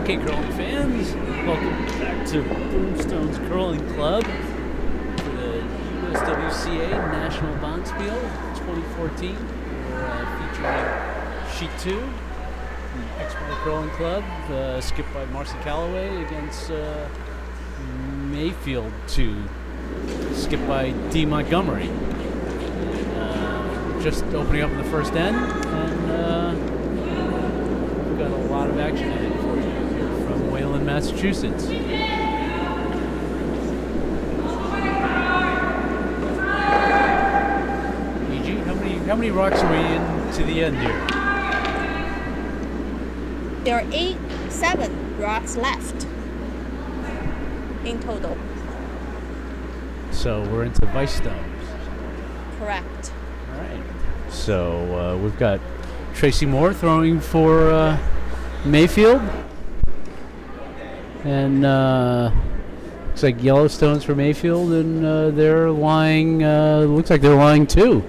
Okay, curling fans, welcome back to Broomstones Curling Club for the USWCA National Bonspiel 2014. We're featuring Sheet 2, the Exmoor Curling Club, skipped by Marcy Calaway against Mayfield 2, skipped by D. Montgomery. Just opening up in the first end, and we've got a lot of action in it for you here from Wayland, Massachusetts. Yiji, how many rocks are we in to the end here? There are 7 rocks left in total. So we're into vice stones. Correct. All right. So we've got Tracy Moore throwing for Mayfield. And looks like Yellowstones for Mayfield, and they're lying, looks like they're lying too.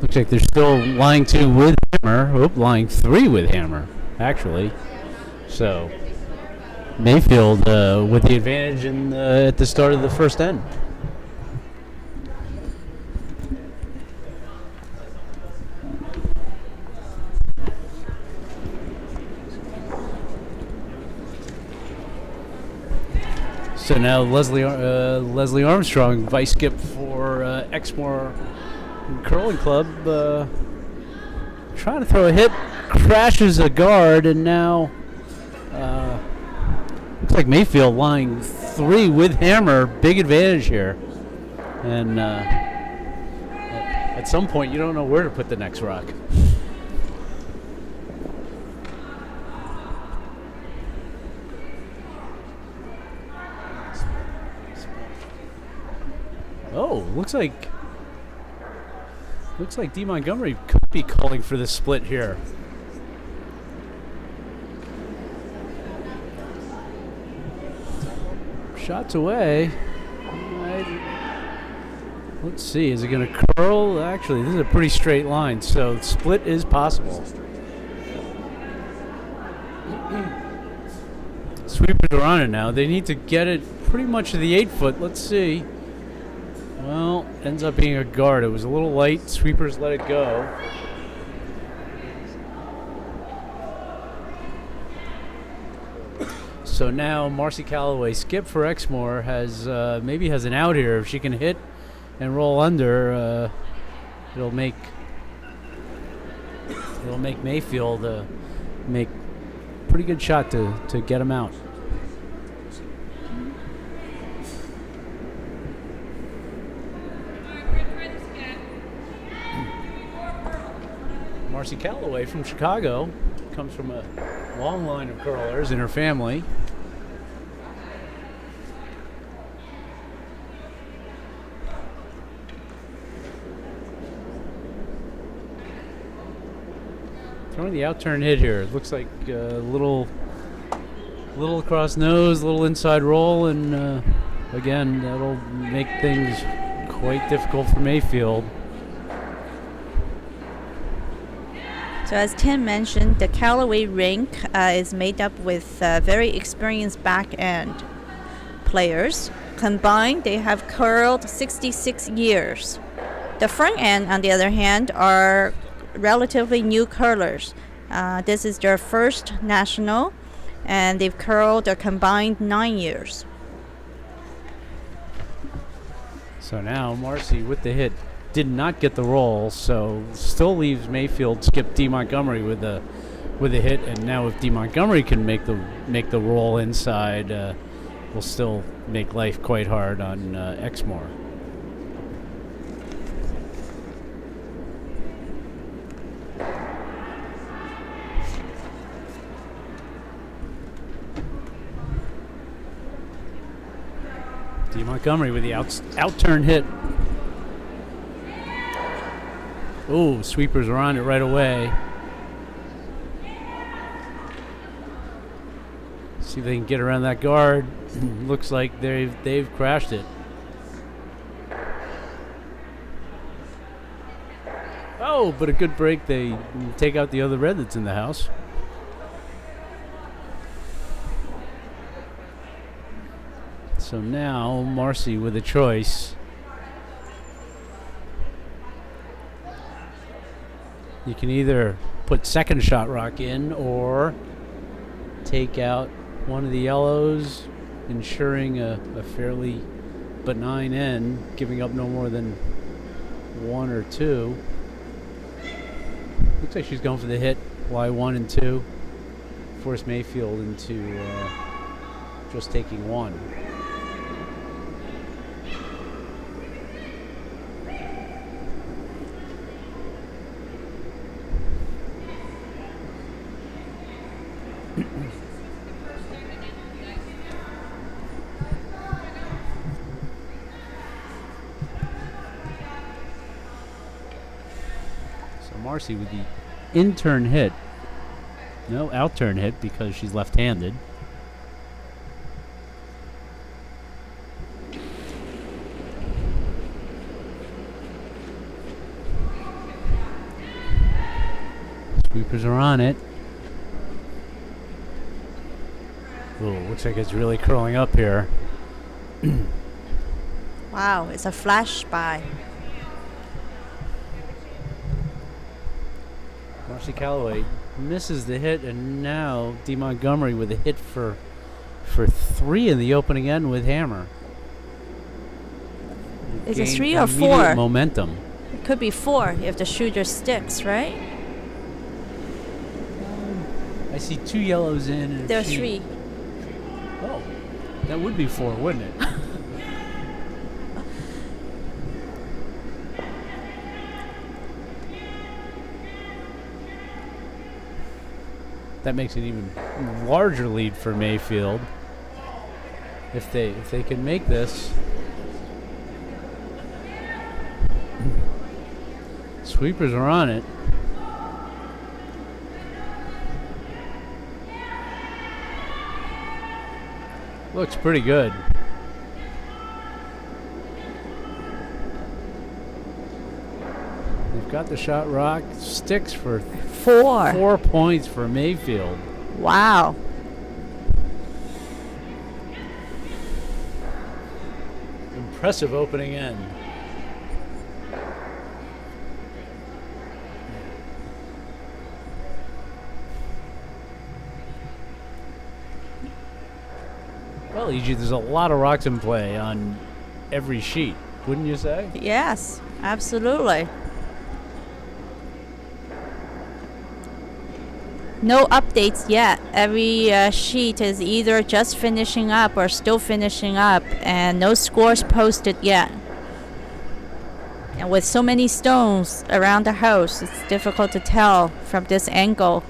Looks like they're still lying 2 with hammer. Oh, lying 3 with hammer, actually. So Mayfield with the advantage at the start of the first end. So now Leslie Armstrong, vice skip for Exmoor Curling Club, trying to throw a hit, crashes a guard, and now looks like Mayfield lying 3 with hammer, big advantage here. And at some point you don't know where to put the next rock. Oh, looks like D. Montgomery could be calling for the split here. Shots away. Let's see, is it going to curl? Actually, this is a pretty straight line, so split is possible. Sweepers are on it now. They need to get it pretty much to the 8-foot. Let's see. Well, ends up being a guard. It was a little light. Sweepers let it go. So now Marcy Calaway, skip for Exmoor, has maybe has an out here. If she can hit and roll under, it'll make Mayfield make a pretty good shot to get him out. Marcy Calaway from Chicago comes from a long line of curlers in her family. Throwing the out-turn hit here. It looks like a little across nose, little inside roll, and again, that'll make things quite difficult for Mayfield. So as Tim mentioned, the Calaway rink is made up with very experienced back-end players. Combined, they have curled 66 years. The front end, on the other hand, are relatively new curlers. This is their first national, and they've curled a combined 9 years. So now Marcy with the hit did not get the roll, so still leaves Mayfield skip D. Montgomery with a hit, and now if D. Montgomery can make the roll inside, will still make life quite hard on Exmoor. D. Montgomery with the out-turn hit. Ooh, sweepers are on it right away. See if they can get around that guard. Looks like they've crashed it. Oh, but a good break. They take out the other red that's in the house. So now Marcy with a choice. You can either put second shot rock in or take out one of the yellows, ensuring a fairly benign end, giving up no more than one or two. Looks like she's going for the hit. Y1 and 2. Force Mayfield into just taking one. Marcy with the in-turn hit. No, out-turn hit because she's left-handed. Sweepers are on it. Ooh, looks like it's really curling up here. Wow, it's a flash by. Marcy Calaway misses the hit, and now D. Montgomery with a hit for 3 in the opening end with hammer. Is it 3 or 4? Momentum. It could be 4 if the shooter sticks, right? I see 2 yellows in. And there are 3. Oh, that would be 4, wouldn't it? That makes an even larger lead for Mayfield. If they can make this. Sweepers are on it. Looks pretty good. They've got the shot rock. Sticks for 4. 4 points for Mayfield. Wow. Impressive opening end. Well, Yiji, there's a lot of rocks in play on every sheet, wouldn't you say? Yes, absolutely. No updates yet. Every sheet is either just finishing up or still finishing up, and no scores posted yet. And with so many stones around the house, it's difficult to tell from this angle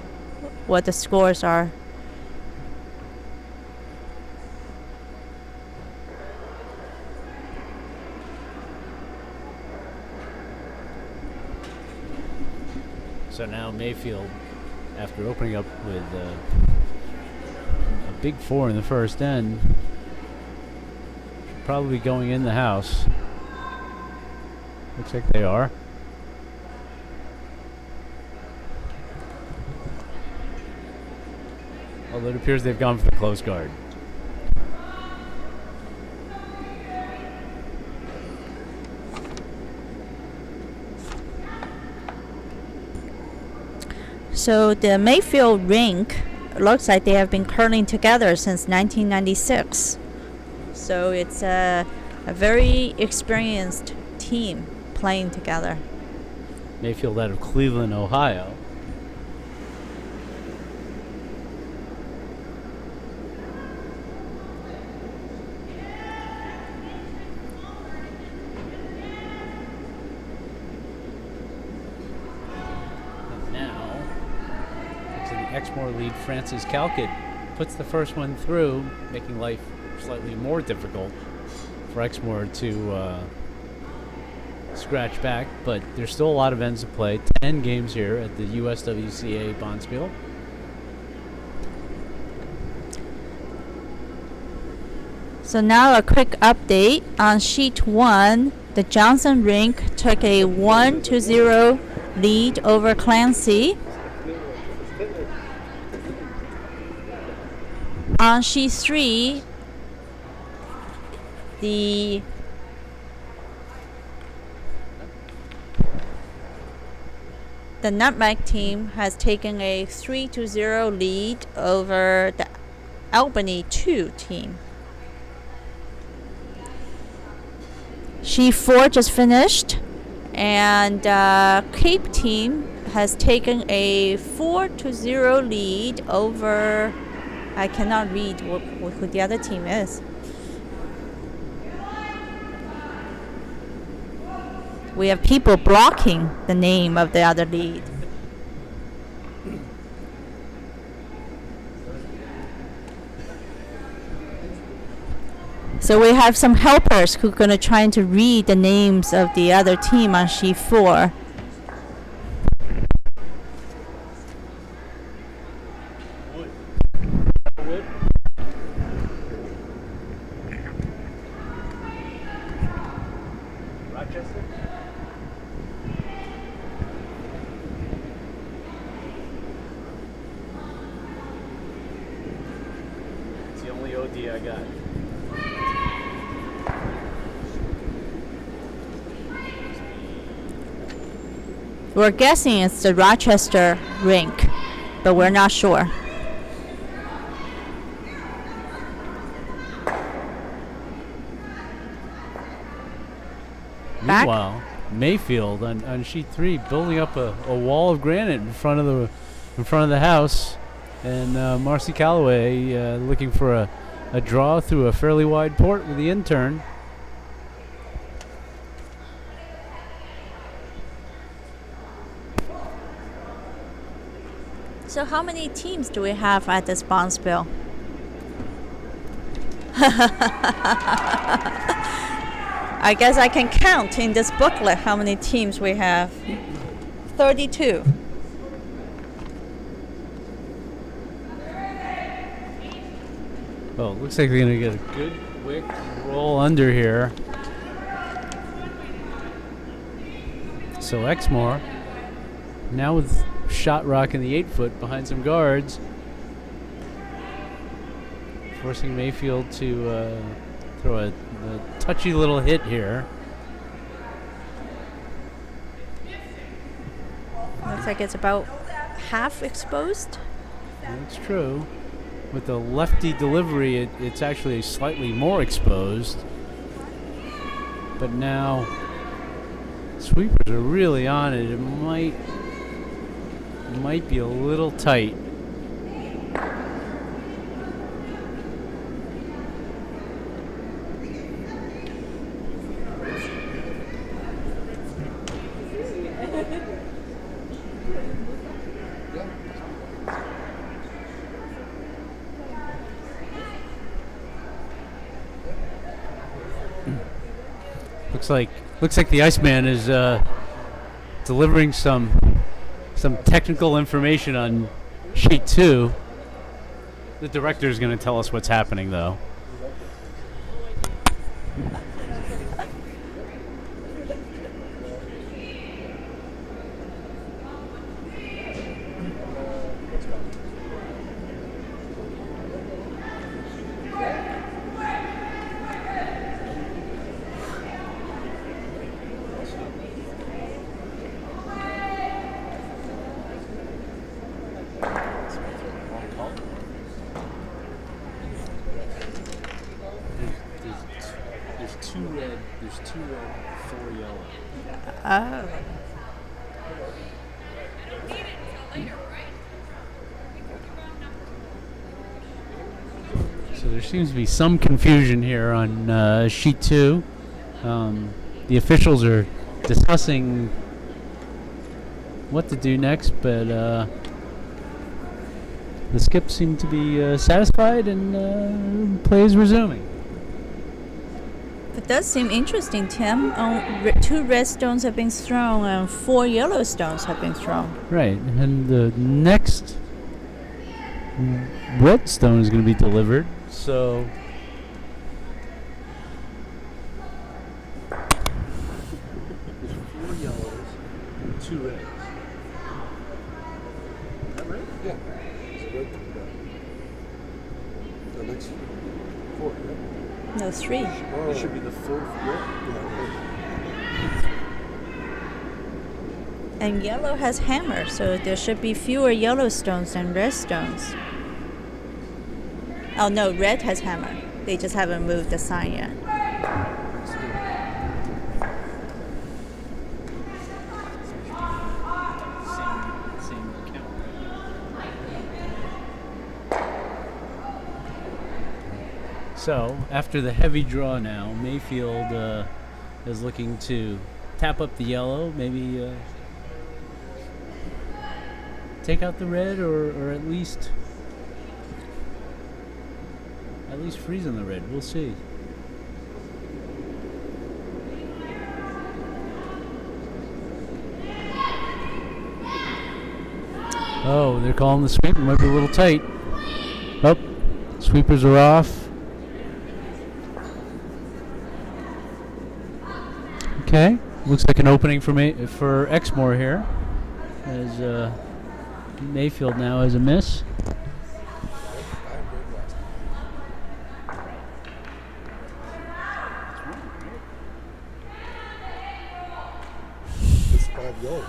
what the scores are. So now Mayfield, after opening up with a big 4 in the first end, should probably be going in the house. Looks like they are. Although it appears they've gone for the close guard. So the Mayfield rink looks like they have been curling together since 1996. So it's a very experienced team playing together. Mayfield out of Cleveland, Ohio. Exmoor lead Francis Calkett puts the first one through, making life slightly more difficult for Exmoor to scratch back, but there's still a lot of ends to play. 10 games here at the USWCA Bonspiel. So now a quick update on sheet 1. The Johnson Rink took a 1-0 lead over Clancy. On sheet 3, the Nutmeg team has taken a 3-0 lead over the Albany 2 team. Sheet 4 just finished, and Cape team has taken a 4-0 lead over, I cannot read who the other team is. We have people blocking the name of the other lead. So we have some helpers who are going to try to read the names of the other team on sheet 4. I got. We're guessing it's the Rochester rink, but we're not sure. Meanwhile, Mayfield on sheet 3 building up a wall of granite in front of the house, and Marcy Calaway looking for a draw through a fairly wide port with the intern. So how many teams do we have at this Bonspiel? I guess I can count in this booklet how many teams we have. 32. Well, it looks like they're going to get a good, quick roll under here. So Exmoor, now with Shot Rock in the 8-foot behind some guards, forcing Mayfield to throw a touchy little hit here. Looks like it's about half exposed. That's true. With the lefty delivery, it's actually slightly more exposed. But now, sweepers are really on it. It might be a little tight. Looks like the Iceman is delivering some technical information on sheet 2. The director is going to tell us what's happening, though. There's two red, 4 yellow. Oh. So there seems to be some confusion here on sheet 2. The officials are discussing what to do next, but the skips seem to be satisfied, and play is resuming. It does seem interesting, Tim. 2 red stones have been thrown and 4 yellow stones have been thrown. Right, and the next red stone is going to be delivered, so 2 reds. Is that right? Yeah. It's a red coming down. That makes 4, yeah? No, 3. Oh. It should be the 4th red. Yeah, And yellow has hammer, so there should be fewer yellow stones than red stones. Oh no, red has hammer. They just haven't moved the sign yet. Same count. So, after the heavy draw now, Mayfield is looking to tap up the yellow, maybe take out the red, or at least freeze on the red. We'll see. Oh, they're calling the sweep. It might be a little tight. Oh, sweepers are off. Okay, looks like an opening for Exmoor here, as Mayfield now has a miss. It's 5 yellows.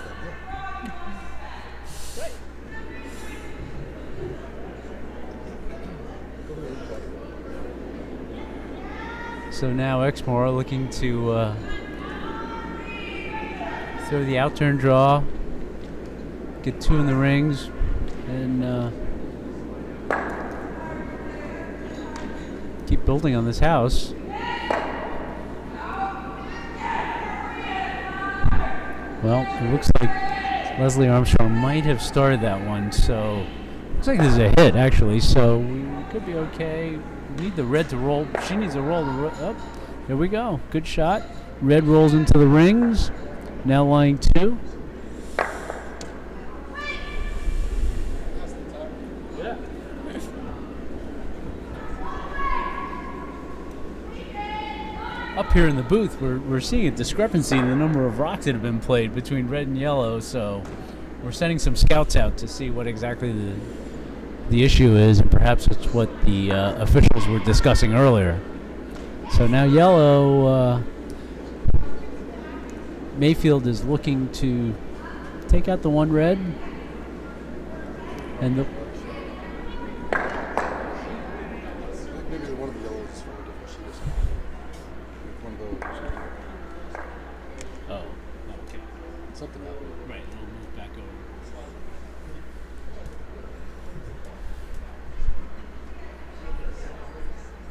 So now Exmoor looking to throw the outturn draw, get 2 in the rings, and keep building on this house. Well, it looks like Leslie Armstrong might have started that one, so looks like this is a hit actually, so we could be okay. We need the red to roll. She needs a roll to up. Here we go. Good shot. Red rolls into the rings. Now lying 2. Yeah. Up here in the booth, we're seeing a discrepancy in the number of rocks that have been played between red and yellow, so we're sending some scouts out to see what exactly the issue is, and perhaps it's what the officials were discussing earlier. So now yellow, Mayfield is looking to take out the 1 red, and the Maybe one of the yellows is from a different sheet or something. One of those. oh, okay, Something happened. right. We'll move back over.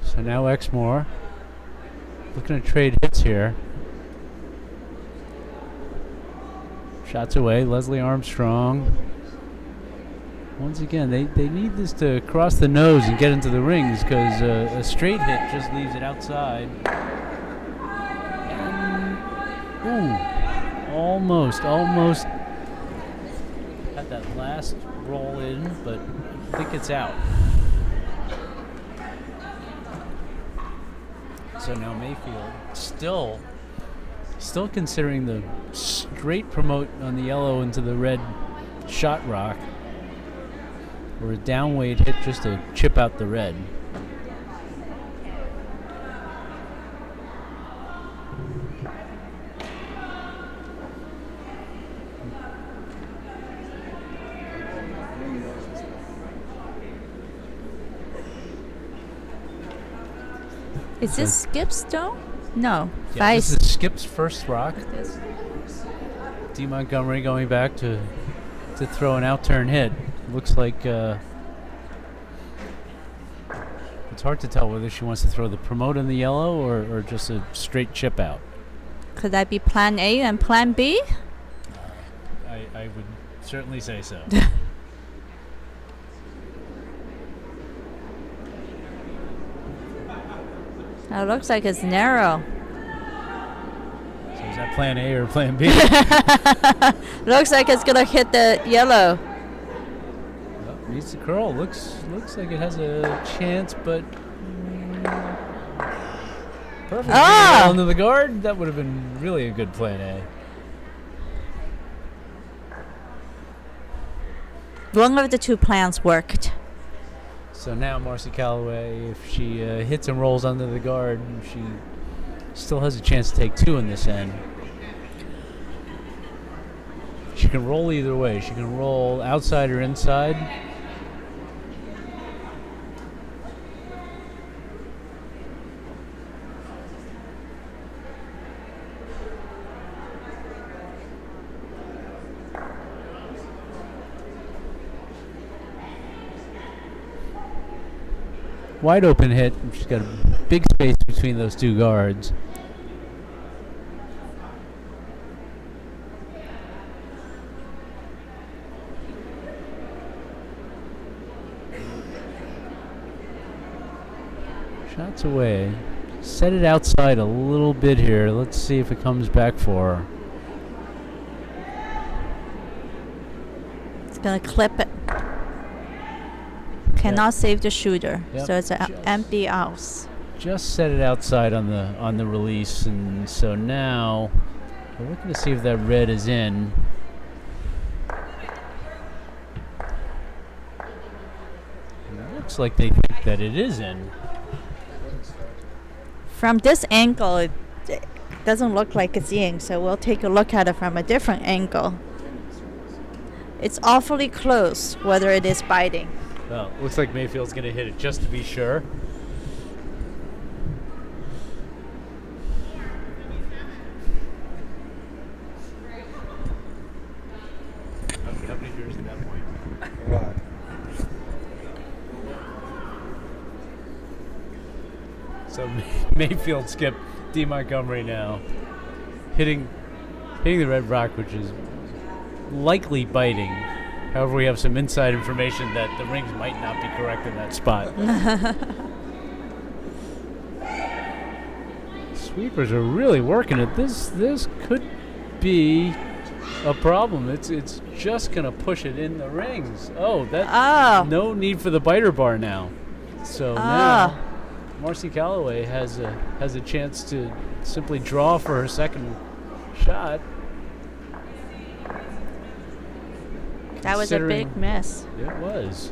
So now Exmoor looking to trade hits here. Shots away, Leslie Armstrong. Once again, they need this to cross the nose and get into the rings, because a straight hit just leaves it outside. And, almost had that last roll in, but I think it's out. So now Mayfield still considering the straight promote on the yellow into the red shot rock, or a downweight hit just to chip out the red. Is this Skip stone? No, Yeah, Vice. this is Skip's first rock. D. Montgomery going back to throw an outturn hit. Looks like it's hard to tell whether she wants to throw the promote in the yellow or just a straight chip out. Could that be plan A and plan B? I would certainly say so. It looks like it's narrow. So is that plan A or plan B? Looks like it's gonna hit the yellow. Well, needs to curl. Looks like it has a chance, but perfect. Ah! Into the guard. That would have been really a good plan A. One of the two plans worked. So now Marcy Calaway, if she hits and rolls under the guard, she still has a chance to take 2 in this end. She can roll either way. She can roll outside or inside. Wide open hit. She's got a big space between those 2 guards. Shots away. Set it outside a little bit here. Let's see if it comes back for her. It's going to clip it. Cannot save the shooter, so it's an empty house. Just set it outside on the release, and so now we're looking to see if that red is in. And it looks like they think that it is in. From this angle, it doesn't look like it's in, so we'll take a look at it from a different angle. It's awfully close, whether it is biting. Well, looks like Mayfield's going to hit it just to be sure. How many viewers at that point? A lot. So Mayfield skipped D. Montgomery now, hitting the red rock, which is likely biting. However, we have some inside information that the rings might not be correct in that spot. Sweepers are really working it. This could be a problem. It's just gonna push it in the rings. No need for the biter bar now. So now Marcy Calaway has a chance to simply draw for her second shot. That was a big miss. It was.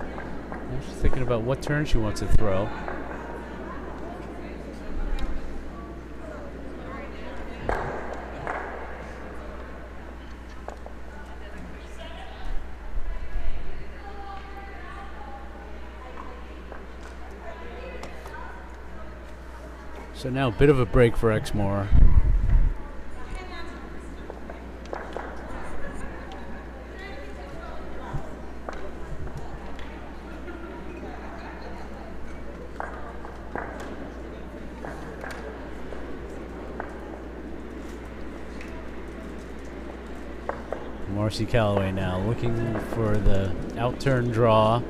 Now she's thinking about what turn she wants to throw. So now a bit of a break for Exmoor. Marcy Calaway now looking for the out-turn draw.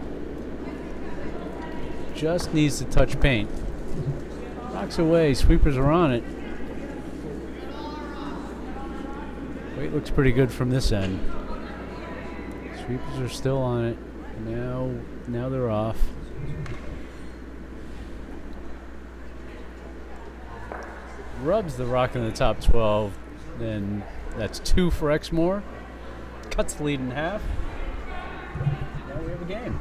Just needs to touch paint. Rocks away, sweepers are on it. Weight looks pretty good from this end. Sweepers are still on it. Now they're off. Rubs the rock in the top 12. Then that's 2 for Exmoor. Cuts the lead in half. Now we have a game.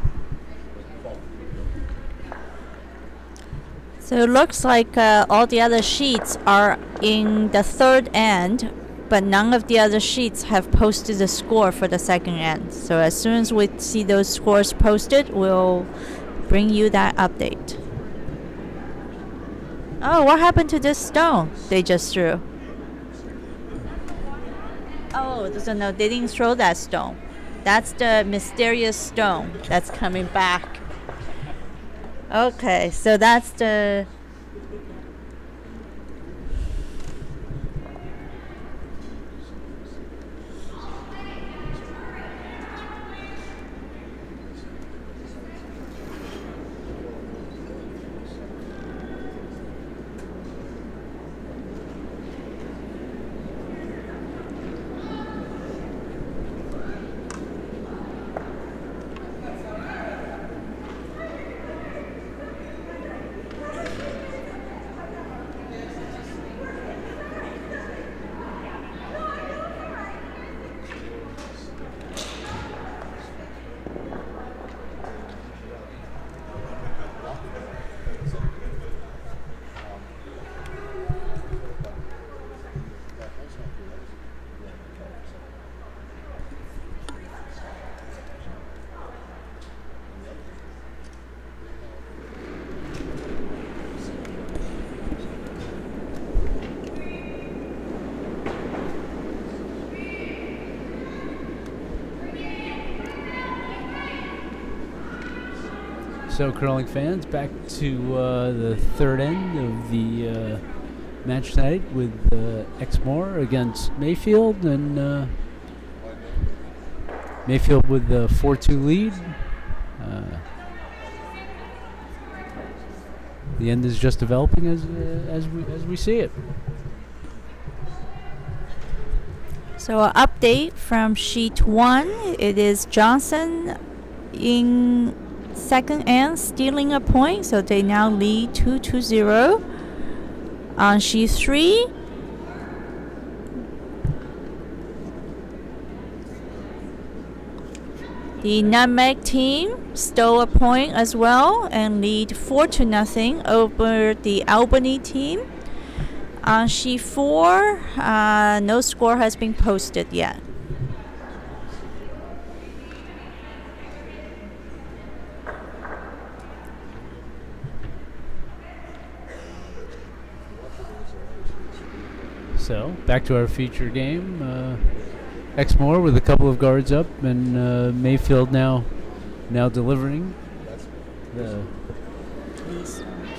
So it looks like all the other sheets are in the third end, but none of the other sheets have posted the score for the second end. So as soon as we see those scores posted, we'll bring you that update. Oh, what happened to this stone they just threw? Oh, no, they didn't throw that stone. That's the mysterious stone that's coming back. Okay, so that's the... So, curling fans, back to the third end of the match tonight with Exmoor against Mayfield, and Mayfield with the 4-2 lead. The end is just developing as we see it. So an update from sheet 1. It is Johnson in second end, stealing a point. So they now lead 2-0. On sheet 3, the Nutmeg team stole a point as well and lead 4-0 over the Albany team. On sheet 4, no score has been posted yet. So, back to our feature game. Exmoor with a couple of guards up, and Mayfield now delivering the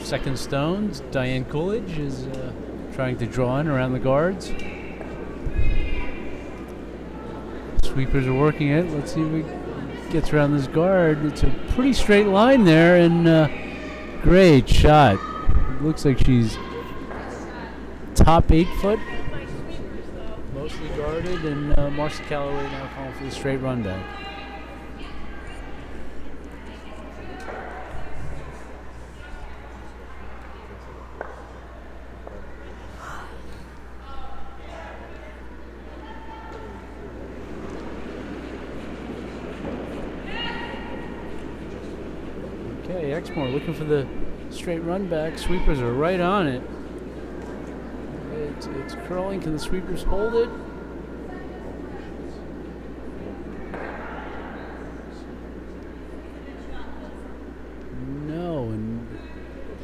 second stones. Diane Coolidge is trying to draw in around the guards. Sweepers are working it. Let's see if he gets around this guard. It's a pretty straight line there, and great shot. Looks like she's top 8 foot. Mostly guarded, and Marcy Calaway now calling for the straight run back. Okay, Exmoor looking for the straight run back. Sweepers are right on it. It's curling. Can the sweepers hold it? No, and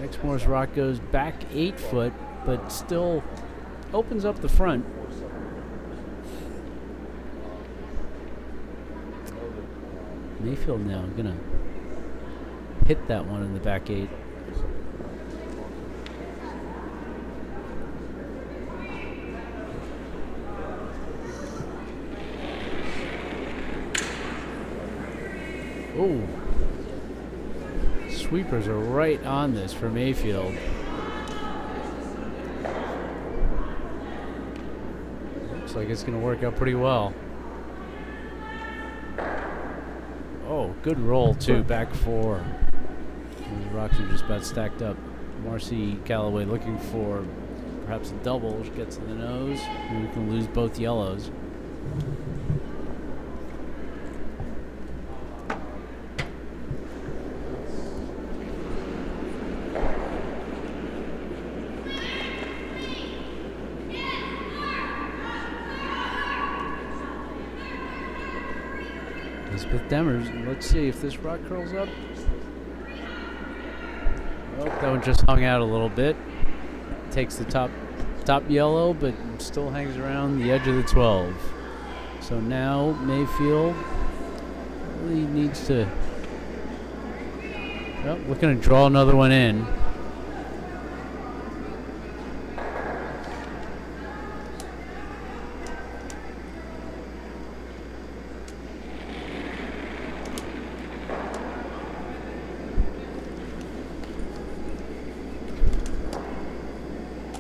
Exmoor's rock goes back 8 foot, but still opens up the front. Mayfield now gonna hit that one in the back 8. Oh, sweepers are right on this for Mayfield. Looks like it's going to work out pretty well. Oh, good roll too, back 4. Those rocks are just about stacked up. Marcy Calaway looking for perhaps a double. She gets to the nose, and we can lose both yellows. Demers. Let's see if this rock curls up. Oh, that one just hung out a little bit. Takes the top yellow, but still hangs around the edge of the 12. So now Mayfield really needs to. Oh, looking to draw another one in.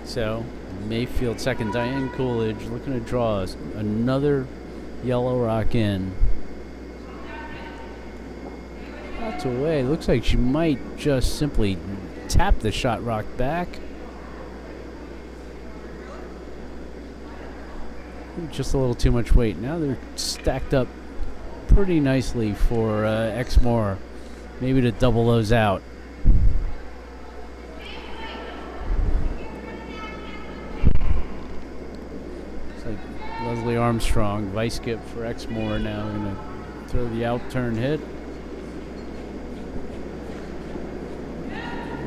So Mayfield second, Diane Coolidge looking to draw another yellow rock in. That's away. Looks like she might just simply tap the shot rock back. Just a little too much weight. Now they're stacked up pretty nicely for Exmoor. Maybe to double those out. Leslie Armstrong, vice skip for Exmoor now, going to throw the out turn hit.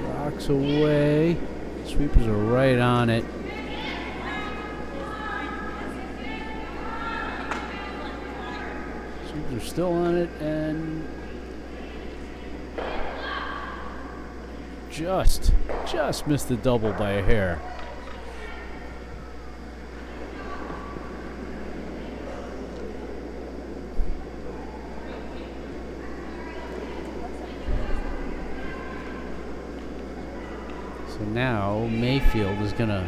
Rocks away. Sweepers are right on it. Sweepers are still on it, and just missed the double by a hair. So now Mayfield is going to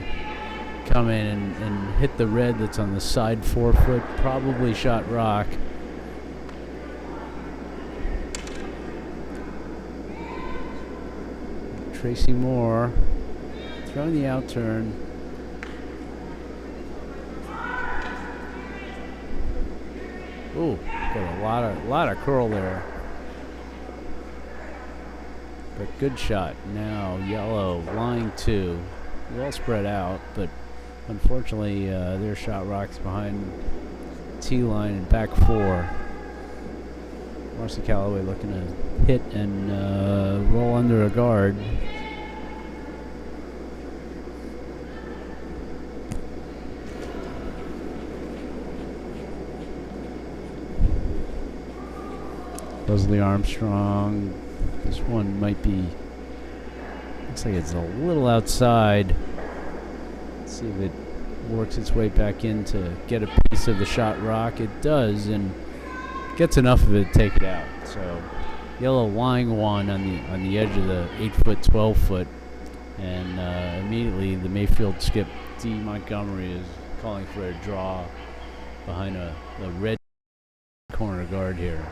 come in and hit the red that's on the side 4 foot, probably shot rock. Tracy Moore throwing the out turn. Ooh, got a lot of curl there. But good shot. Now yellow, line 2. Well spread out, but unfortunately their shot rocks behind T line and back 4. Marcy Calaway looking to hit and roll under a guard. Leslie Armstrong. This one might be, looks like it's a little outside. Let's see if it works its way back in to get a piece of the shot rock. It does, and gets enough of it to take it out. So yellow lying 1 on the edge of the 8 foot, 12 foot, and immediately the Mayfield skip D Montgomery is calling for a draw behind a red corner guard here.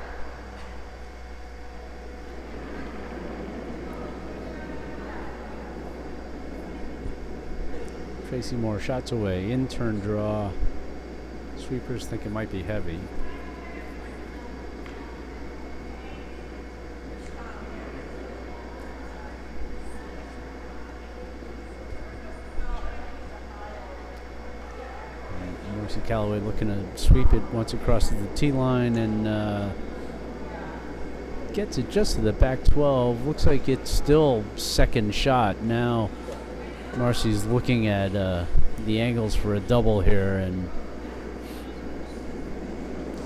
Tracy Moore shots away, in turn draw. Sweepers think it might be heavy. And Marcy Calaway looking to sweep it once across to the tee line and gets it just to the back 12. Looks like it's still second shot now. Marcy's looking at the angles for a double here and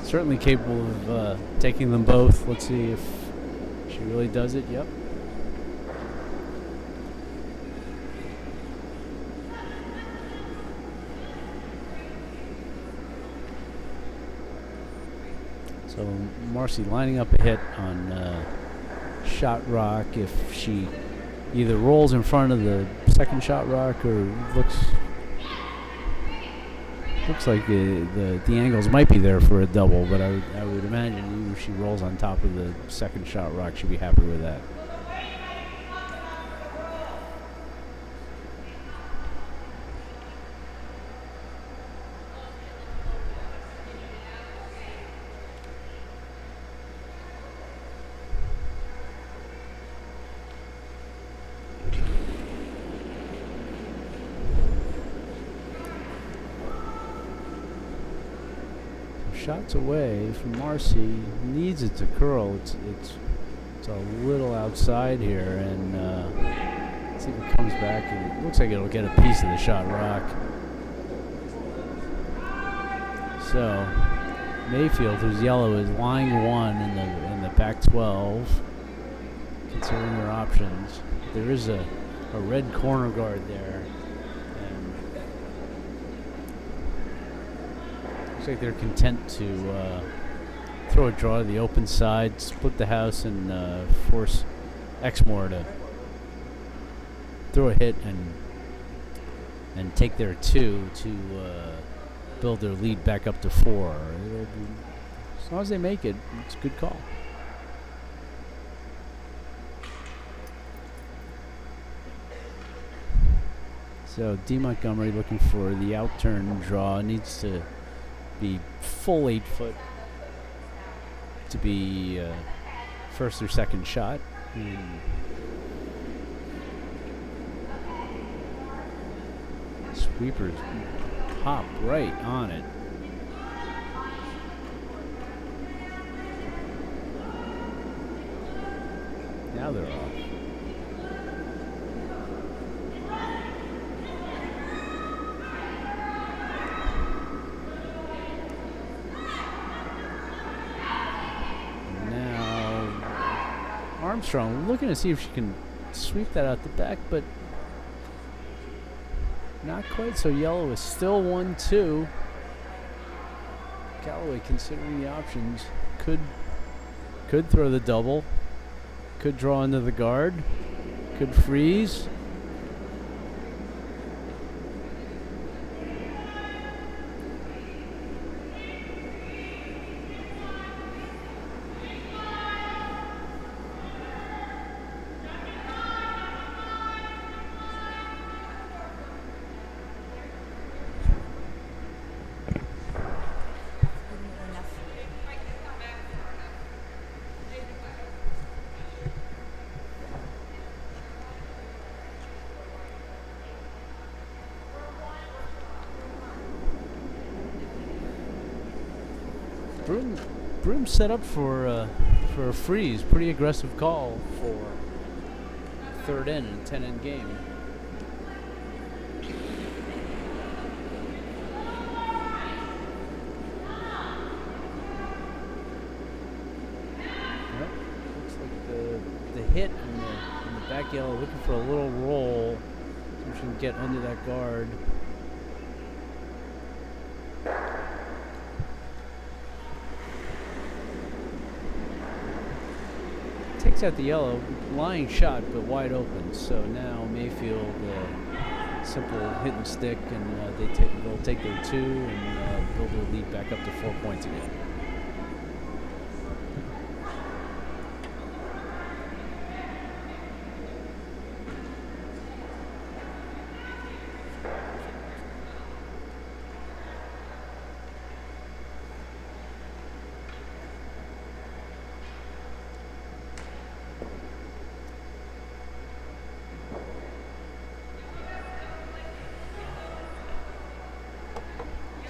certainly capable of taking them both. Let's see if she really does it. Yep. So Marcy lining up a hit on shot rock. If she either rolls in front of the second shot rock or looks like the angles might be there for a double, but I would imagine even if she rolls on top of the second shot rock, she'd be happy with that. Shots away from Marcy, needs it to curl. It's a little outside here, and let's see if it comes back. And it looks like it'll get a piece of the shot rock. So Mayfield, who's yellow, is lying 1 in the back 12, considering their options. There is a red corner guard there. Looks like they're content to throw a draw to the open side, split the house, and force Exmoor to throw a hit and take their 2 to build their lead back up to 4. As long as they make it, it's a good call. So D Montgomery looking for the out turn draw, needs to be full 8 foot to be first or second shot. Sweepers pop right on it. Now they're off. Armstrong looking to see if she can sweep that out the back, but not quite. So yellow is still 1-2. Calaway considering the options. Could throw the double. Could draw into the guard. Could freeze. Broom set up for a freeze. Pretty aggressive call for third end in a 10-end game. Yep. Looks like the hit in the back yellow, looking for a little roll so she can get under that guard. Takes out the yellow, lying shot, but wide open. So now Mayfield, simple hit and stick, and they'll take their 2 and build their lead back up to 4 points again.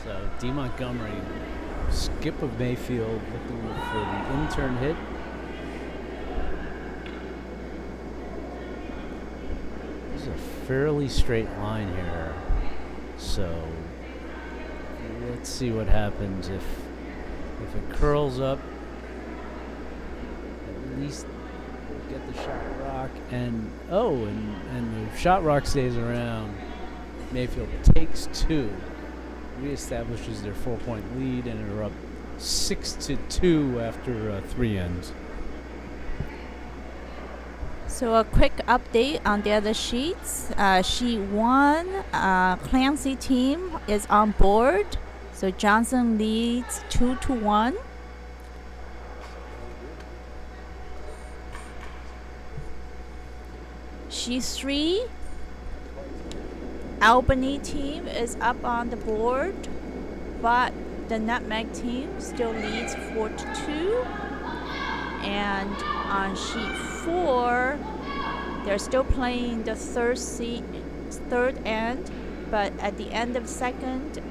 So D. Montgomery, skip of Mayfield, looking for the intern hit. This is a fairly straight line here. So let's see what happens if it curls up. At least we'll get the shot rock, and the shot rock stays around. Mayfield takes 2. Reestablishes their 4-point lead, and are up 6-2 after 3 ends. So a quick update on the other sheets. Sheet 1, Clancy team is on board. So Johnson leads 2-1. Sheet 3, Albany team is up on the board, but the Nutmeg team still leads 4-2. And on sheet 4, they're still playing the third end, but at the end of second,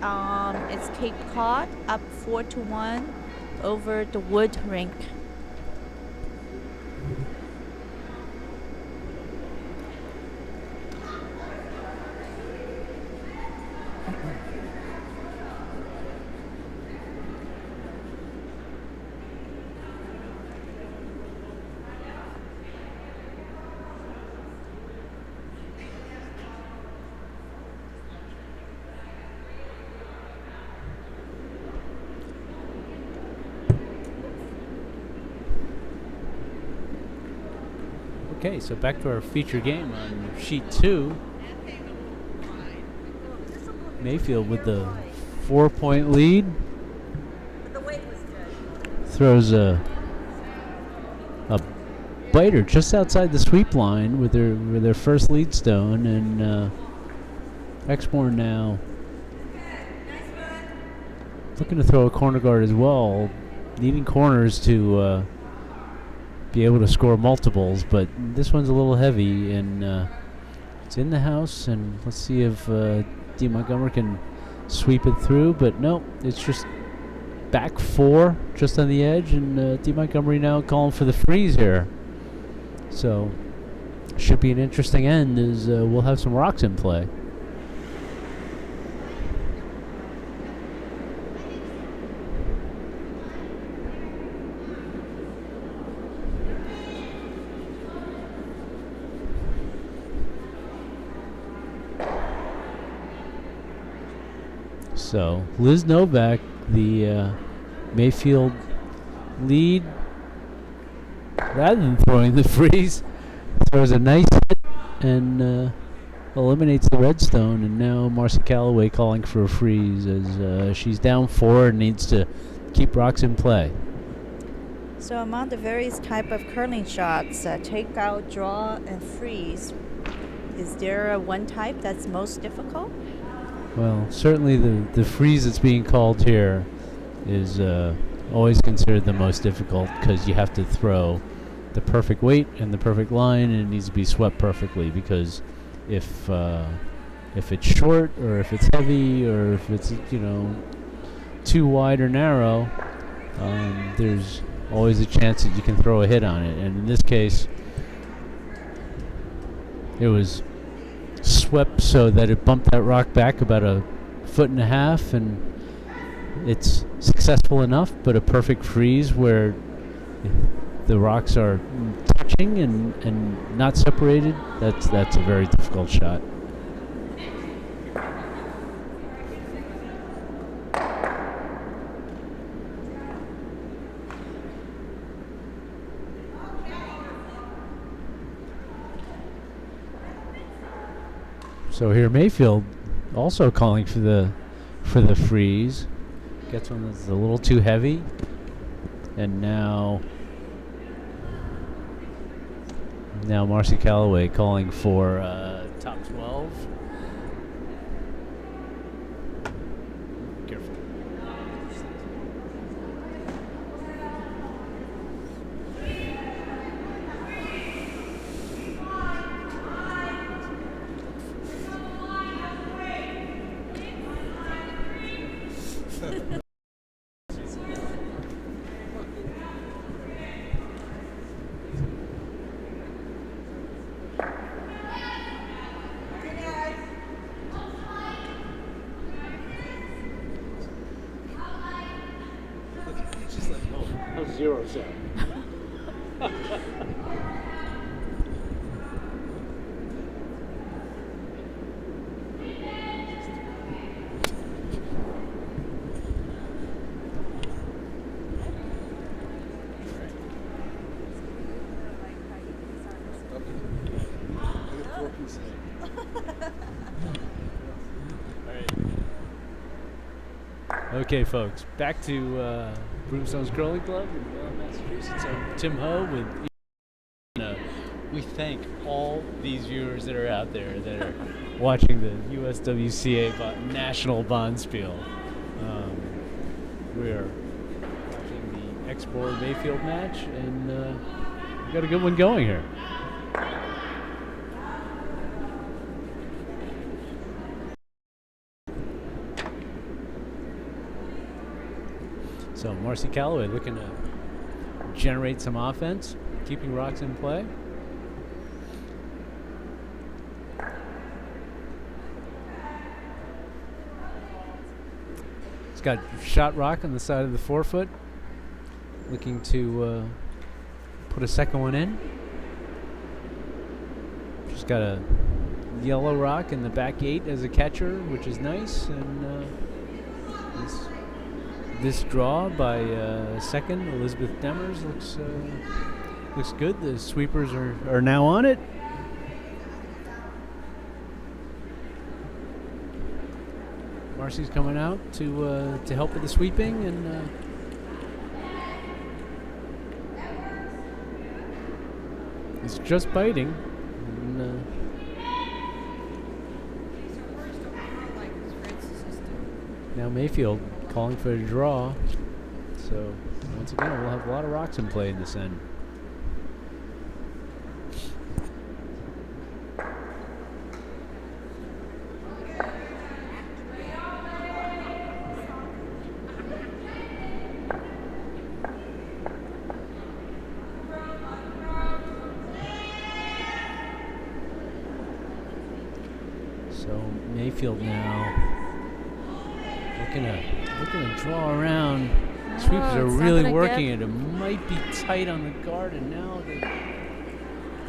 it's Cape Cod up 4-1 over the Wood Rink. Okay, so back to our feature game on sheet 2. Mayfield with the 4-point lead. Throws a biter just outside the sweep line with their first lead stone, and Exmoor now looking to throw a corner guard as well, needing corners to be able to score multiples, but this one's a little heavy, and it's in the house, and let's see if D. Montgomery can sweep it through, but no, it's just back 4 just on the edge, and D. Montgomery now calling for the freeze here. So should be an interesting end, as we'll have some rocks in play. So Liz Novak, the Mayfield lead, rather than throwing the freeze, throws a nice hit and eliminates the redstone. And now Marcy Calaway calling for a freeze as she's down 4 and needs to keep rocks in play. So among the various type of curling shots, take out, draw, and freeze, is there one type that's most difficult? Well, certainly the freeze that's being called here is always considered the most difficult because you have to throw the perfect weight and the perfect line, and it needs to be swept perfectly, because if it's short or if it's heavy or if it's too wide or narrow, there's always a chance that you can throw a hit on it. And in this case, it was swept so that it bumped that rock back about 1.5 feet, and it's successful enough, but a perfect freeze where the rocks are touching and not separated, that's a very difficult shot. So here Mayfield also calling for the freeze. Gets one that's a little too heavy. And now Marcy Calaway calling for top 12. Careful. Zero set. Okay, folks, back to Broomstones Curling Club in Wayland, Massachusetts. I'm Tim Ho with. We thank all these viewers that are out there that are watching the USWCA National Bonspiel. We are watching the Exmoor Mayfield match, and we got a good one going here. So Marcy Calaway looking to generate some offense, keeping rocks in play. He's got shot rock on the side of the 4 foot, looking to put a second one in. She's got a yellow rock in the back 8 as a catcher, which is nice, and this draw by second, Elizabeth Demers, looks good. The sweepers are now on it. Marcy's coming out to help with the sweeping, and it's just biting. And, now Mayfield calling for a draw. So once again, we'll have a lot of rocks in play in this end. So Mayfield now looking to draw around. Sweepers are really working it. It might be tight on the guard, and now they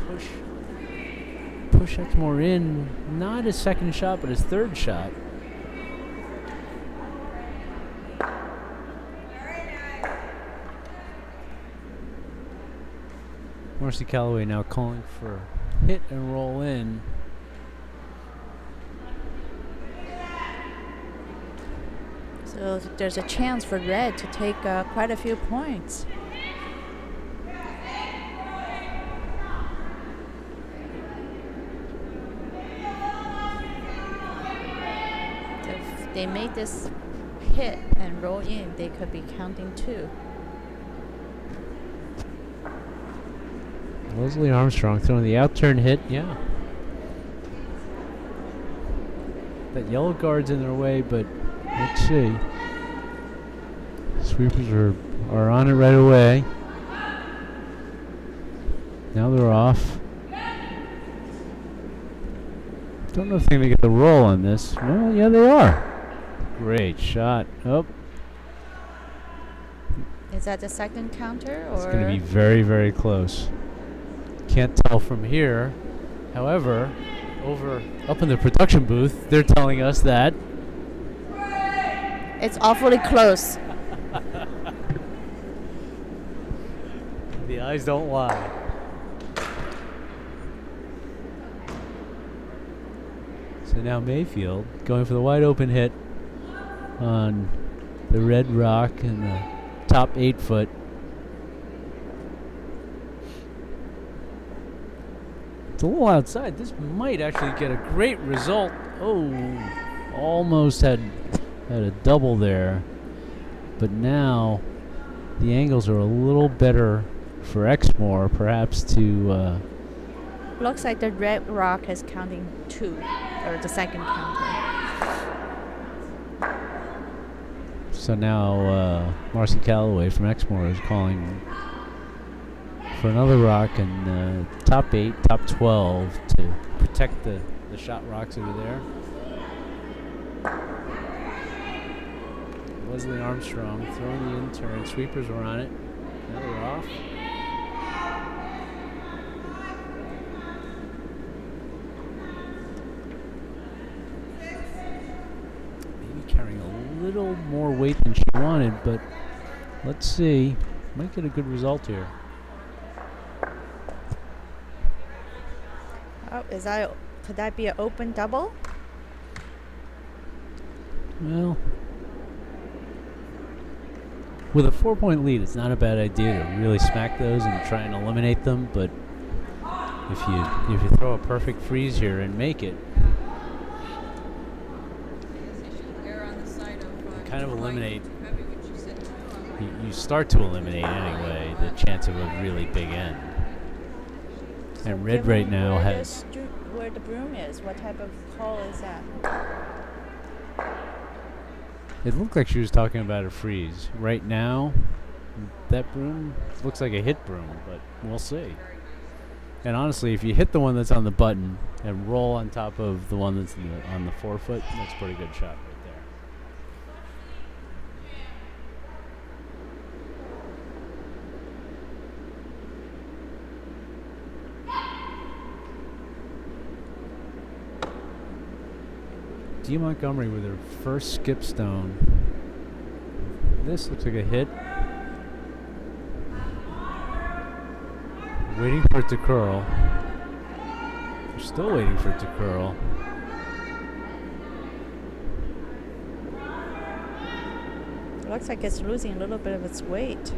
push Exmoor in. Not his second shot, but his third shot. Marcy Calaway now calling for hit and roll in. So there's a chance for red to take quite a few points. If they made this hit and roll in, they could be counting 2. Leslie Armstrong throwing the out-turn hit, yeah. That yellow guard's in their way, but let's see. Sweepers are on it right away. Now they're off. Don't know if they're going to get the roll on this. Well, yeah, they are. Great shot. Oh. Is that the second counter? Or? It's going to be very, very close. Can't tell from here. However, up in the production booth, they're telling us that it's awfully close. The eyes don't lie. So now Mayfield going for the wide open hit on the red rock and the top 8 foot. It's a little outside. This might actually get a great result. Oh, almost had a double there. But now the angles are a little better for Exmoor, perhaps to... Looks like the red rock is counting 2, or the second counter. So now Marcy Calaway from Exmoor is calling for another rock and top 8, top 12 to protect the shot rocks over there. Leslie Armstrong throwing the in-turn. Sweepers were on it. Now they're off. Maybe carrying a little more weight than she wanted, but let's see. Might get a good result here. Oh, could that be an open double? Well, with a 4-point lead, it's not a bad idea to really smack those and try and eliminate them. But if you throw a perfect freeze here and make it, you kind of eliminate. You start to eliminate anyway the chance of a really big end. And red right now has... Where the broom is, what type of call is that? It looked like she was talking about a freeze. Right now, that broom looks like a hit broom, but we'll see. And honestly, if you hit the one that's on the button and roll on top of the one that's on the 4 foot, that's a pretty good shot right there. D. Montgomery with her first skip stone. This looks like a hit. Waiting for it to curl. They're still waiting for it to curl. It looks like it's losing a little bit of its weight.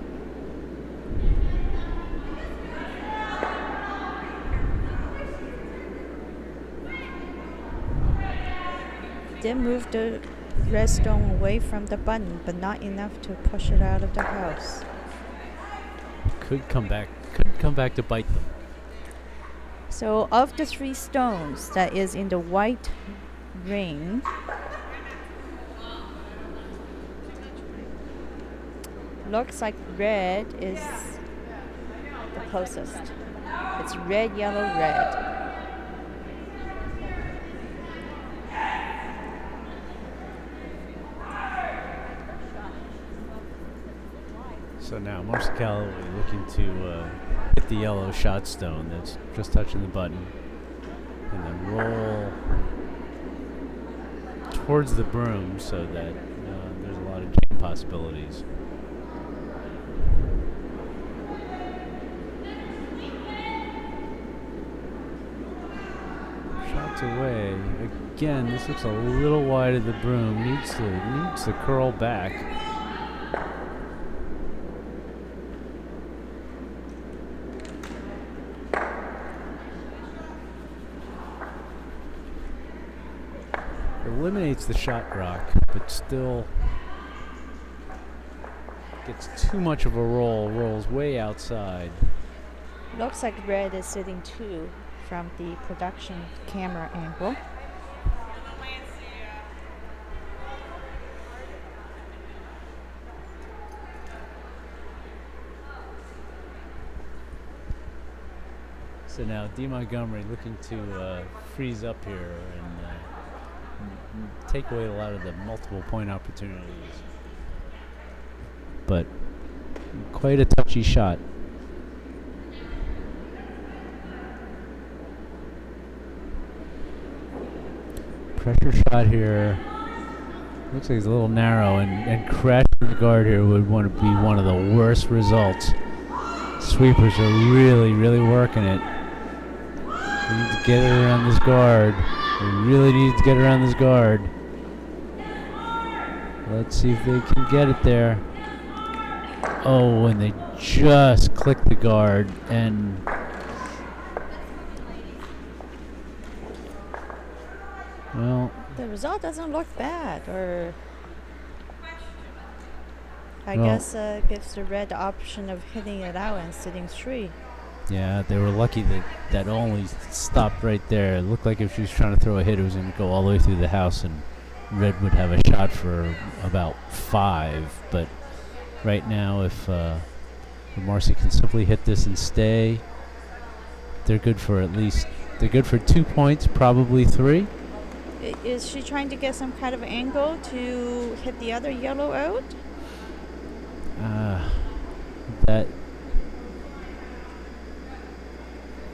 Did move the red stone away from the button, but not enough to push it out of the house. Could come back to bite them. So of the 3 stones that is in the white ring, looks like red is the closest. It's red, yellow, red. So now Marcy Calaway looking to hit the yellow shot stone that's just touching the button, and then roll towards the broom so that there's a lot of jam possibilities. Shot away. Again, this looks a little wide of the broom. Needs to curl back. Eliminates the shot rock, but still gets too much of a roll. Rolls way outside. Looks like red is sitting 2 from the production camera angle. So now D. Montgomery looking to freeze up here and take away a lot of the multiple point opportunities. But quite a touchy shot. Pressure shot here. Looks like it's a little narrow, and crashing the guard here would want to be one of the worst results. Sweepers are really, really working it. They need to get it around this guard. They really need to get around this guard. Let's see if they can get it there. Oh, and they just clicked the guard, and well, the result doesn't look bad, or I well, guess gives the red the option of hitting it out and sitting 3. yeah, they were lucky that that only stopped right there. It looked like if she was trying to throw a hit, it was going to go all the way through the house, and red would have a shot for about 5. But right now, if Marcy can simply hit this and stay, they're good for at least, they're good for 2 points, probably 3. Is she trying to get some kind of angle to hit the other yellow out? That,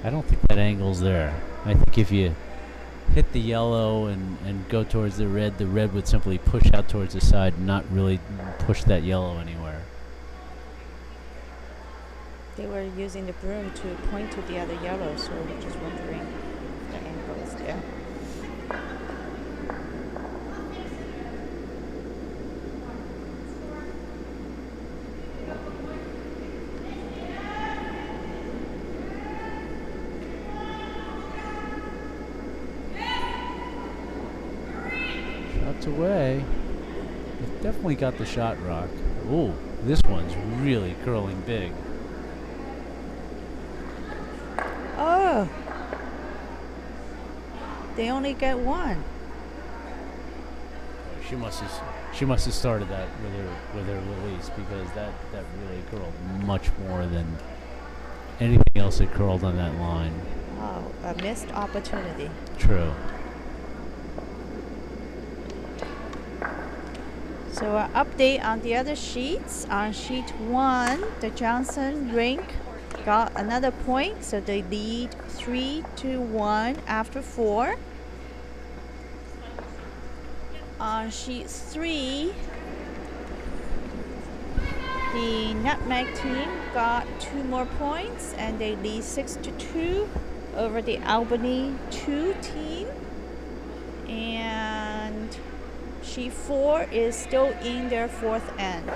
I don't think that angle's there. I think if you hit the yellow and go towards the red would simply push out towards the side and not really push that yellow anywhere. They were using the broom to point to the other yellow, so we're just wondering if the angle is there. Shots away. They've definitely got the shot rock. Ooh, this one's really curling big. Oh! They only get 1. She must have started that with her release, because that really curled much more than anything else that curled on that line. Oh, a missed opportunity. True. So an update on the other sheets. On sheet 1, the Johnson rink got another point, so they lead 3-1 after 4. On sheet 3, the Nutmeg team got 2 more points, and they lead 6-2 over the Albany 2 team. And sheet 4 is still in their 4th end.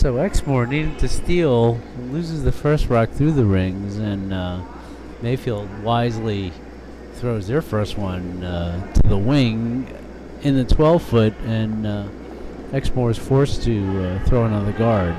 So Exmoor needed to steal, loses the first rock through the rings, and Mayfield wisely throws their first one to the wing in the 12-foot, and Exmoor is forced to throw another guard.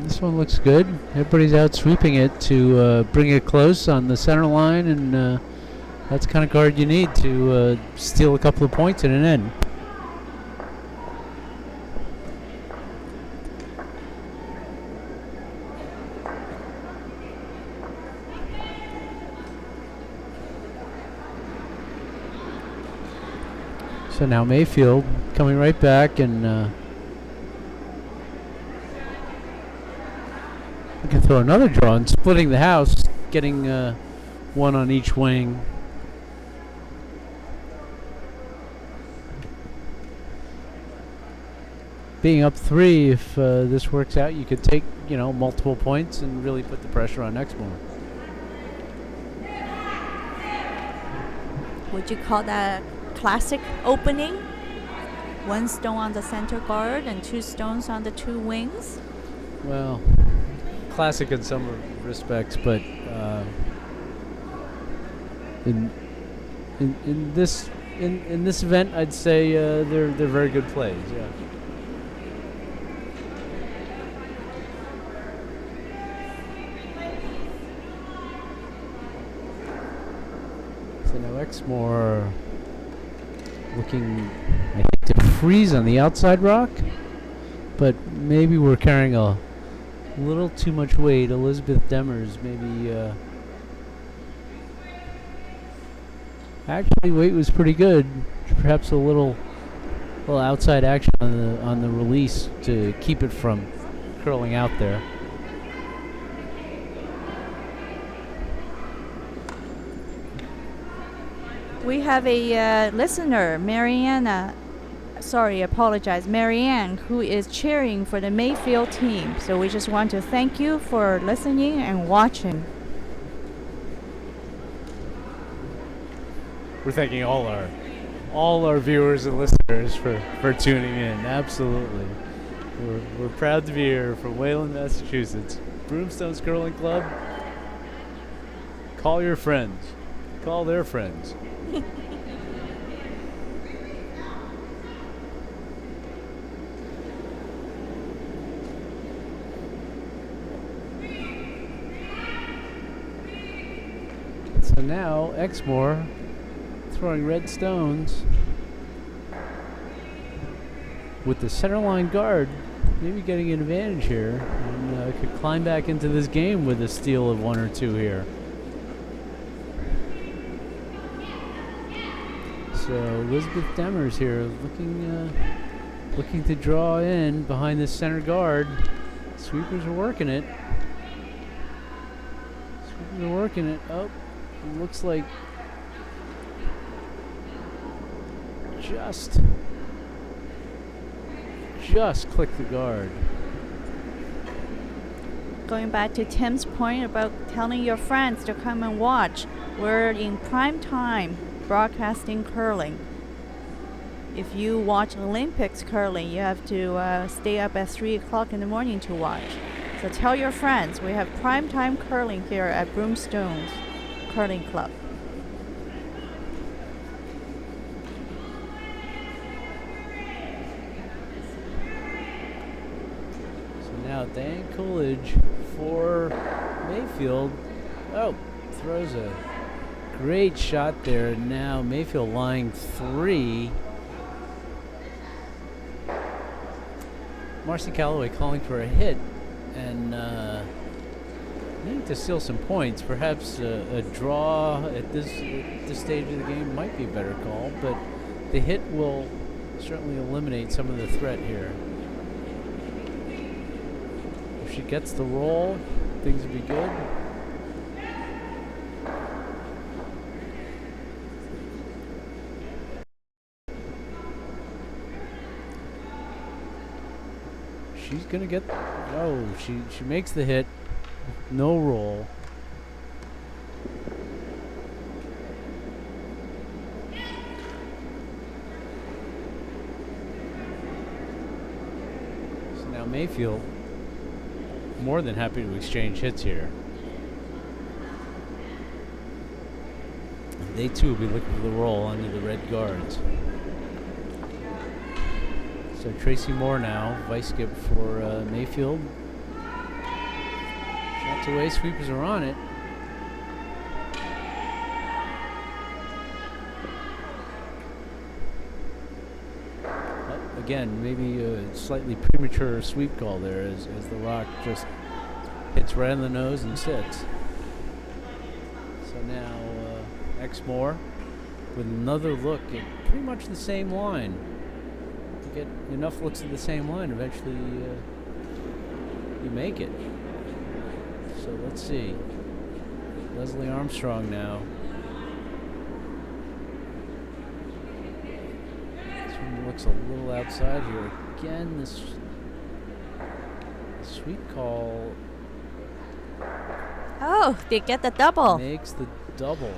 This one looks good. Everybody's out sweeping it to bring it close on the center line, and that's the kind of guard you need to steal a couple of points in an end. So now Mayfield coming right back, and we can throw another draw and splitting the house, getting one on each wing. Being up 3, if this works out, you could take, multiple points and really put the pressure on Exmoor. Would you call that classic opening? 1 stone on the center guard and 2 stones on the 2 wings? Well, classic in some respects, but in this event, I'd say they're very good plays. Yeah. So now Exmoor looking, I hate to freeze on the outside rock, but maybe we're carrying a little too much weight. Elizabeth Demers maybe actually weight was pretty good. Perhaps a little outside action on the release to keep it from curling out there. We have a listener, Marianne, who is cheering for the Mayfield team. So we just want to thank you for listening and watching. We're thanking all our viewers and listeners for tuning in. Absolutely. We're proud to be here from Wayland, Massachusetts. Broomstones Curling Club. Call your friends. Call their friends. So now Exmoor throwing red stones with the center line guard, maybe getting an advantage here, and could climb back into this game with a steal of 1 or 2 here. So Elizabeth Demers here looking to draw in behind this center guard. Sweepers are working it. Oh, it looks like just click the guard. Going back to Tim's point about telling your friends to come and watch, we're in prime time broadcasting curling. If you watch Olympics curling, you have to stay up at 3 o'clock in the morning to watch. So tell your friends, we have prime time curling here at Broomstones Curling Club. So now Diane Coolidge for Mayfield. Oh, throws a great shot there. Now Mayfield lying 3. Marcy Calaway calling for a hit, and needing to steal some points. Perhaps a draw at this stage of the game might be a better call, but the hit will certainly eliminate some of the threat here. If she gets the roll, things will be good. she's gonna get. Oh, she makes the hit. No roll. So now Mayfield more than happy to exchange hits here. They too will be looking for the roll under the red guards. So Tracy Moore now, vice skip for Mayfield. Shots away, sweepers are on it. Again, maybe a slightly premature sweep call there as the rock just hits right on the nose and sits. So now Exmoor with another look at pretty much the same line. To get enough looks at the same line, eventually you make it. So let's see. Leslie Armstrong now. This one looks a little outside here. Again, this sweep call. Oh, they get the double. Makes the double.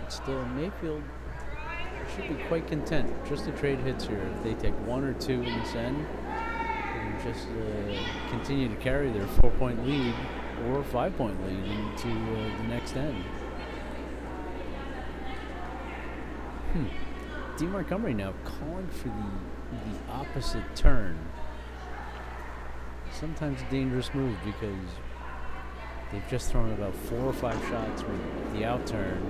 Still, Mayfield should be quite content just to trade hits here. If they take one or two in this end, and just continue to carry their 4-point lead or 5-point lead into the next end. D. Montgomery now calling for the opposite turn. Sometimes a dangerous move because they've just thrown about 4 or 5 shots with the out turn.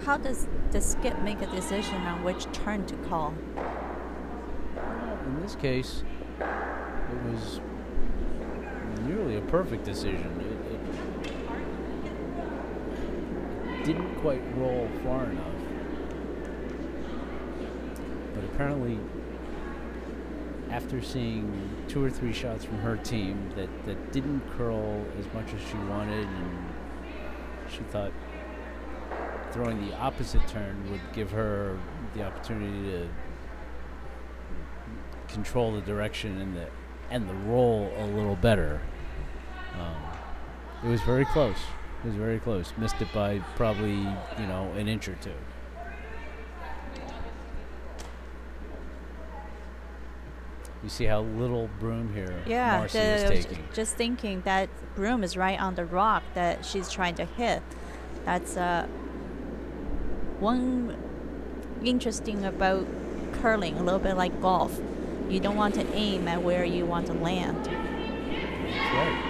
How does the skip make a decision on which turn to call? Well, in this case, it was nearly a perfect decision. It didn't quite roll far enough. But apparently, after seeing 2 or 3 shots from her team that didn't curl as much as she wanted, and she thought throwing the opposite turn would give her the opportunity to control the direction and the roll a little better. It was very close. It was very close. Missed it by probably, an inch or two. You see how little broom here Marcy is taking. Just thinking that broom is right on the rock that she's trying to hit. That's one interesting about curling, a little bit like golf. You don't want to aim at where you want to land. That's right.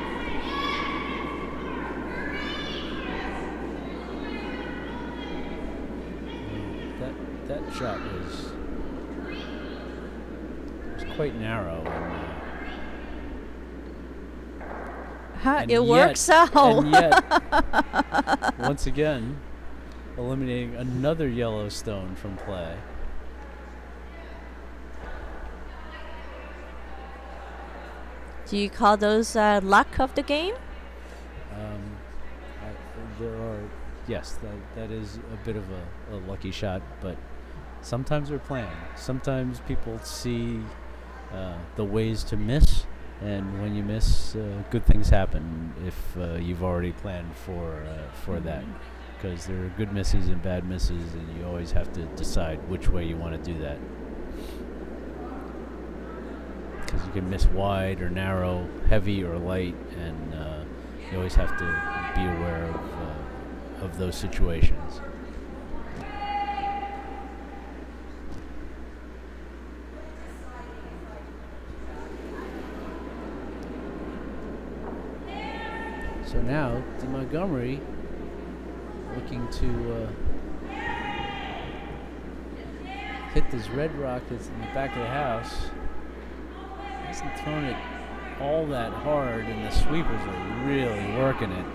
That shot was quite narrow. And it works out. And yet, once again, eliminating another yellow stone from play. Do you call those luck of the game? Yes, that is a bit of a lucky shot, but sometimes they're planned. Sometimes people see the ways to miss, and when you miss, good things happen if you've already planned for that. Because there are good misses and bad misses, and you always have to decide which way you want to do that. Because you can miss wide or narrow, heavy or light, and you always have to be aware of those situations. So now, D. Montgomery looking to hit this red rock that's in the back of the house. Hasn't thrown it all that hard, and the sweepers are really working it.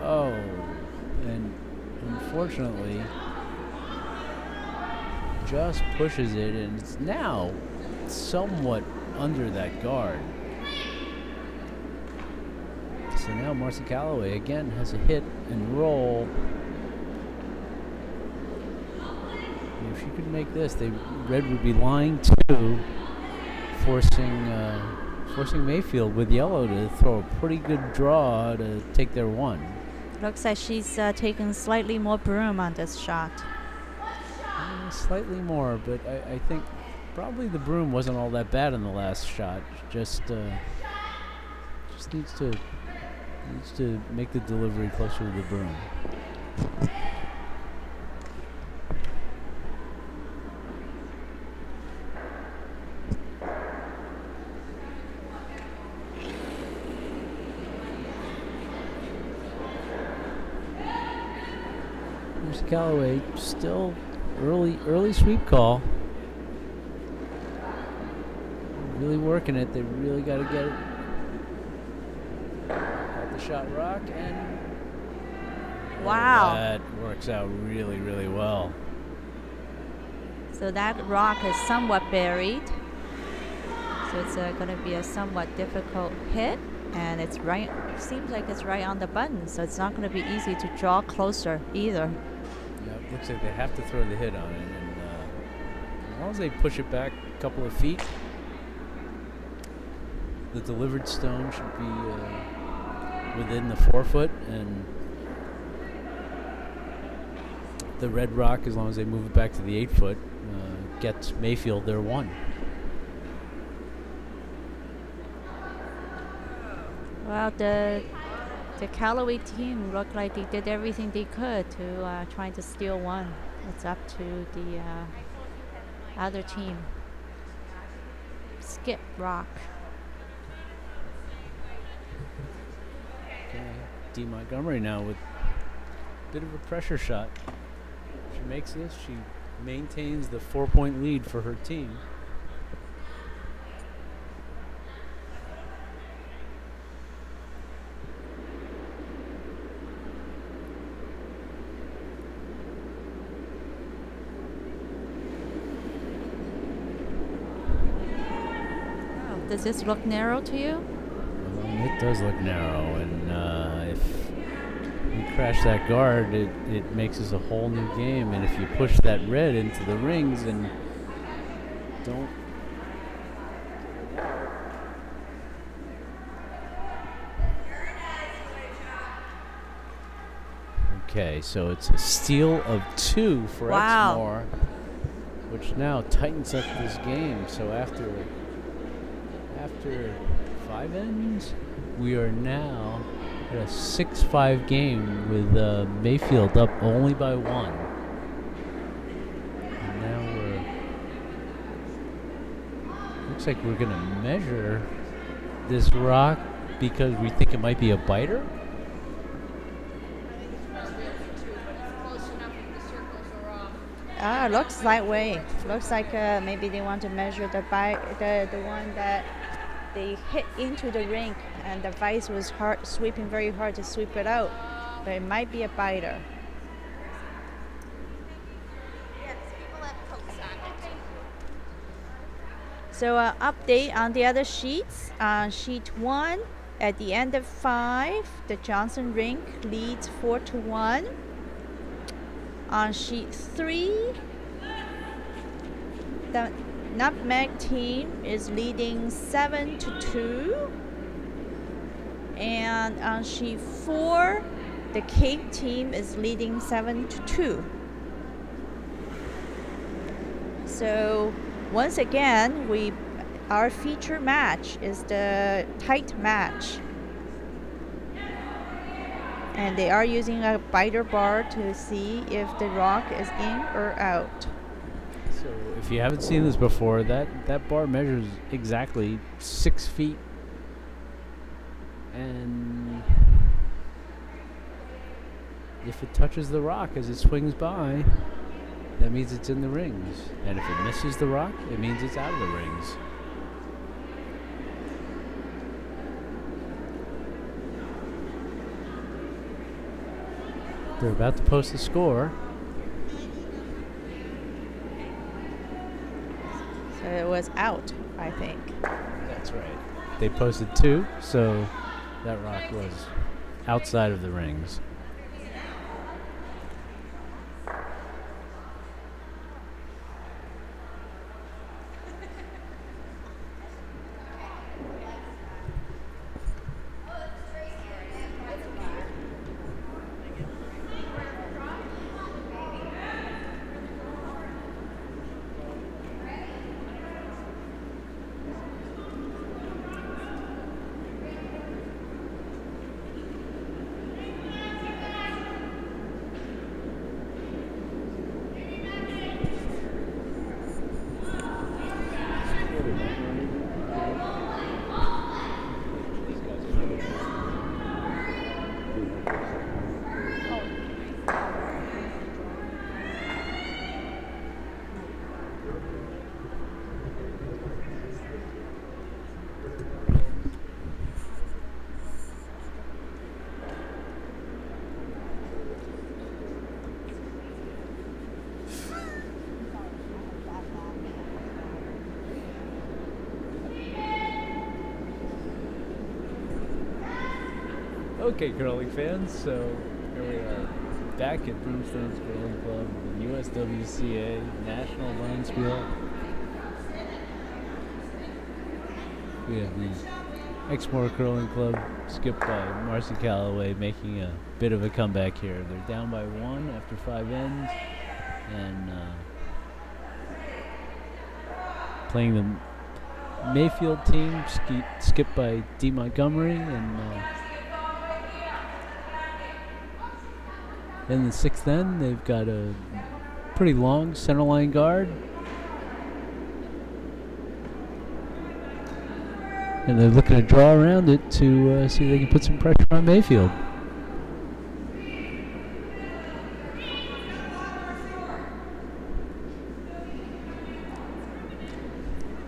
Oh, and unfortunately just pushes it, and it's now somewhat under that guard. So now Marcy Calaway again has a hit and roll. If she could make this, red would be line 2, forcing Mayfield with yellow to throw a pretty good draw to take their 1. Looks like she's taking slightly more broom on this shot. Slightly more, but I think probably the broom wasn't all that bad in the last shot. Just needs to make the delivery closer to the broom. There's Calaway, still early sweep call. Really working it. They really got to get it. Got the shot rock, and wow, that works out really, really well. So that rock is somewhat buried. So it's going to be a somewhat difficult hit, and it's right. Seems like it's right on the button, so it's not going to be easy to draw closer either. Yeah, it looks like they have to throw the hit on it, and as long as they push it back a couple of feet, the delivered stone should be within the 4 foot, and the red rock, as long as they move it back to the 8 foot, gets Mayfield their 1. Well, the Calaway team looked like they did everything they could to trying to steal 1. It's up to the other team. Skip rock. Okay, D. Montgomery now with a bit of a pressure shot. She makes this. She maintains the 4-point lead for her team. Does this look narrow to you? It does look narrow, and if we crash that guard, it makes us a whole new game. And if you push that red into the rings and don't... Okay, so it's a steal of 2 for Exmoor, which now tightens up this game. So after 5 ends, we are now at a 6-5 game with Mayfield up only by 1. And now looks like we're going to measure this rock because we think it might be a biter. Looks that way. Looks like maybe they want to measure the one that they hit into the rink, and the vice was sweeping very hard to sweep it out, but it might be a biter. So update on the other sheets. Sheet 1, at the end of 5, the Johnson rink leads 4-1. On sheet 3, the Nutmeg team is leading 7-2. And on sheet 4, the Cape team is leading 7-2. So once again, our feature match is the tight match. And they are using a biter bar to see if the rock is in or out. So if you haven't seen this before, that bar measures exactly 6 feet. And if it touches the rock as it swings by, that means it's in the rings. And if it misses the rock, it means it's out of the rings. They're about to post the score. So it was out, I think. That's right. They posted 2, so that rock was outside of the rings. Okay, curling fans, so here we are back at Broomstones Curling Club, the USWCA National Bonspiel. We have the Exmoor Curling Club, skipped by Marcy Calaway, making a bit of a comeback here. They're down by 1 after 5 ends, and playing the Mayfield team, skipped by Montgomery, and in the 6th end, they've got a pretty long centerline guard. And they're looking to draw around it to see if they can put some pressure on Mayfield.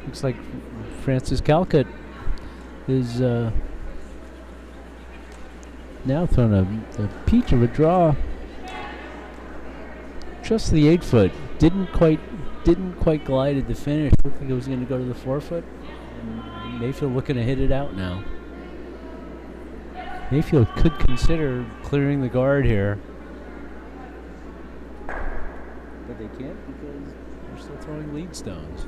Looks like Francis Calcutt is now throwing a peach of a draw. Just the 8-foot. Didn't quite glide at the finish. Looked like it was going to go to the 4-foot. And Mayfield looking to hit it out now. Mayfield could consider clearing the guard here, but they can't because they're still throwing lead stones.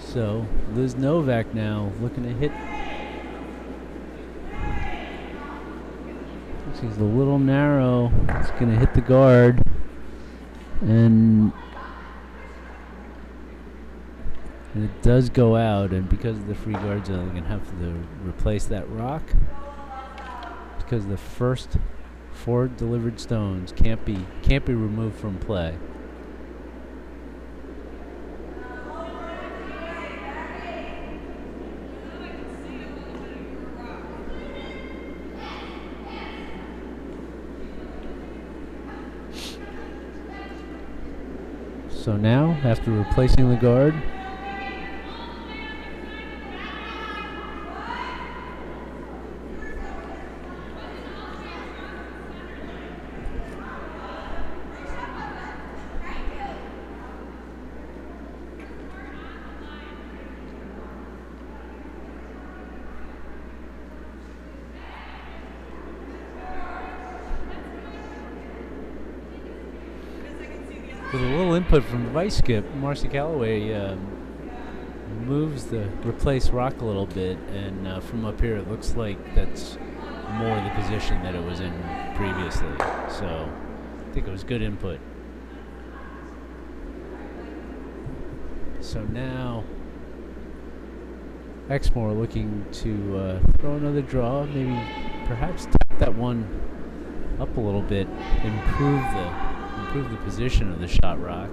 So Liz Novak now looking to hit. He's a little narrow. He's going to hit the guard. And it does go out. And because of the free guard zone, they're going to have to replace that rock. Because the first 4 delivered stones can't be removed from play. So now, after replacing the guard, with a little input from the vice skip, Marcy Calaway moves the replaced rock a little bit, and from up here it looks like that's more the position that it was in previously. So I think it was good input. So now Exmoor looking to throw another draw, maybe perhaps tap that one up a little bit, improve the position of the shot rock.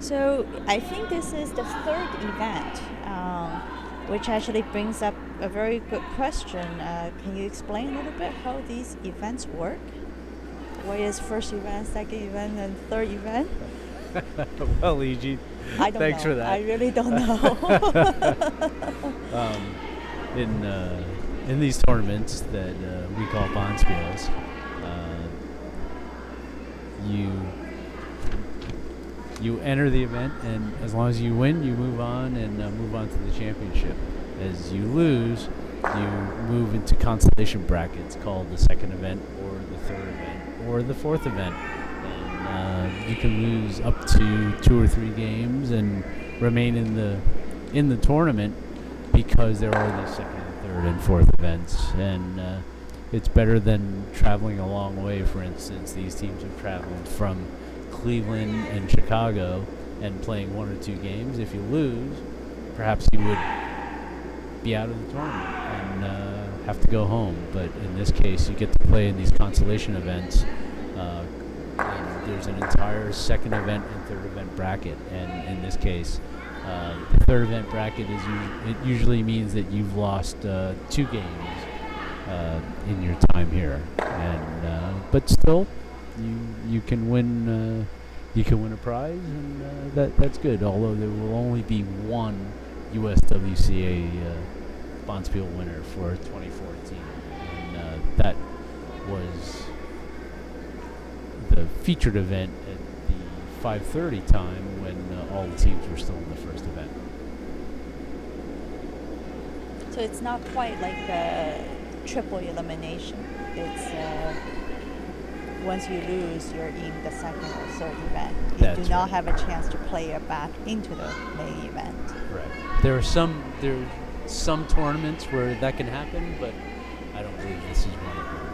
So I think this is the 3rd event, which actually brings up a very good question. Can you explain a little bit how these events work? What is first event, second event, and third event? Well, Yiji, I don't thanks know. for that. I really don't know. In these tournaments that we call Bonspiels, you enter the event, and as long as you win, you move on and move on to the championship. As you lose, you move into consolation brackets called the second event, or the third event, or the fourth event. And you can lose up to 2 or 3 games and remain in the tournament because there are these second, third, and fourth events. And it's better than traveling a long way. For instance, these teams have traveled from Cleveland and Chicago and playing 1 or 2 games. If you lose, perhaps you would be out of the tournament and have to go home. But in this case, you get to play in these consolation events. And there's an entire second event and third event bracket. And in this case, the third event bracket it usually means that you've lost 2 games in your time here. And but still, you can win. You can win a prize, and that's good. Although there will only be one USWCA Bonspiel winner for 2014, and that was the featured event at the 5:30 time when all the teams were still in the first event. So it's not quite like a triple elimination. It's once you lose, you're in the second or third event. You do not have a chance to play it back into the main event. Right. There are some tournaments where that can happen, but I don't believe this is one of them.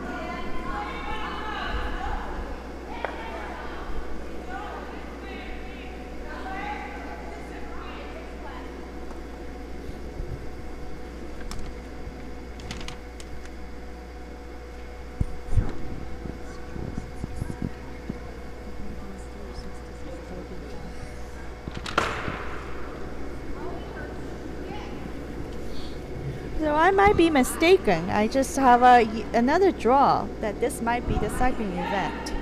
So I might be mistaken. I just have another draw that this might be the second event.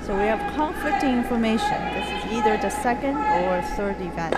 So we have conflicting information. This is either the second or third event.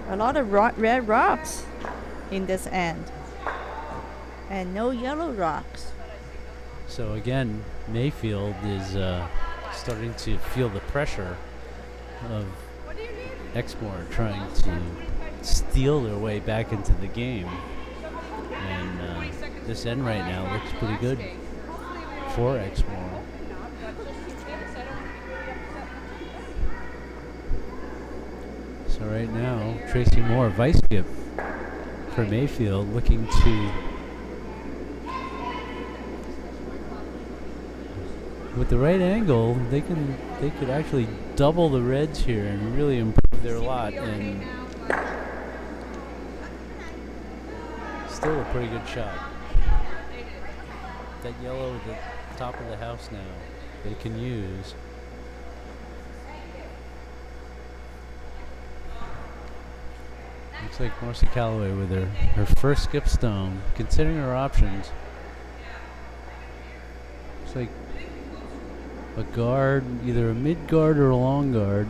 A lot of red rocks in this end, and no yellow rocks. So again, Mayfield is starting to feel the pressure of Exmoor trying to steal their way back into the game. And this end right now looks pretty good for Exmoor. So right now, Tracy Moore, vice skip for Mayfield, looking to, with the right angle, they could actually double the reds here and really improve their lot. And still a pretty good shot. that yellow at the top of the house now they can use. Looks like Marcy Calaway with her first skip stone, considering her options. Looks like a guard, either a mid guard or a long guard.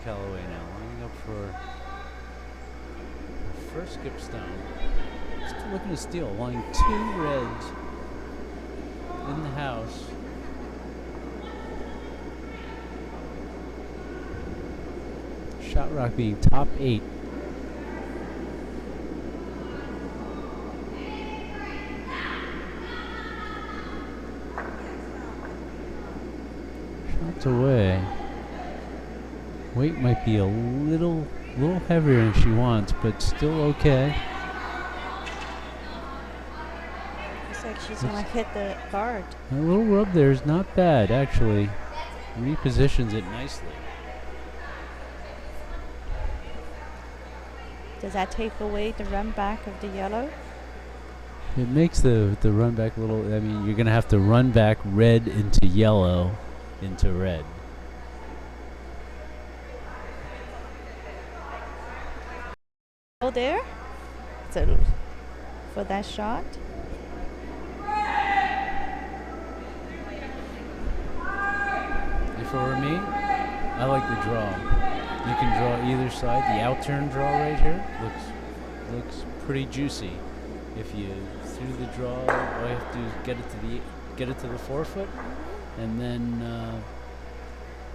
Calaway now lining up for her first skip stone. Still looking to steal, wanting 2 reds in the house. Shot rock being top 8. Shots away. Weight might be a little heavier than she wants, but still okay. Looks like she's gonna hit the guard. A little rub there is not bad, actually. Repositions it nicely. Does that take away the run back of the yellow? It makes the run back a little. I mean, you're gonna have to run back red into yellow into red. There, so for that shot. If it were me, I like the draw. You can draw either side. The out-turn draw right here looks pretty juicy. If you threw the draw, all you have to do is get it to the forefoot, and then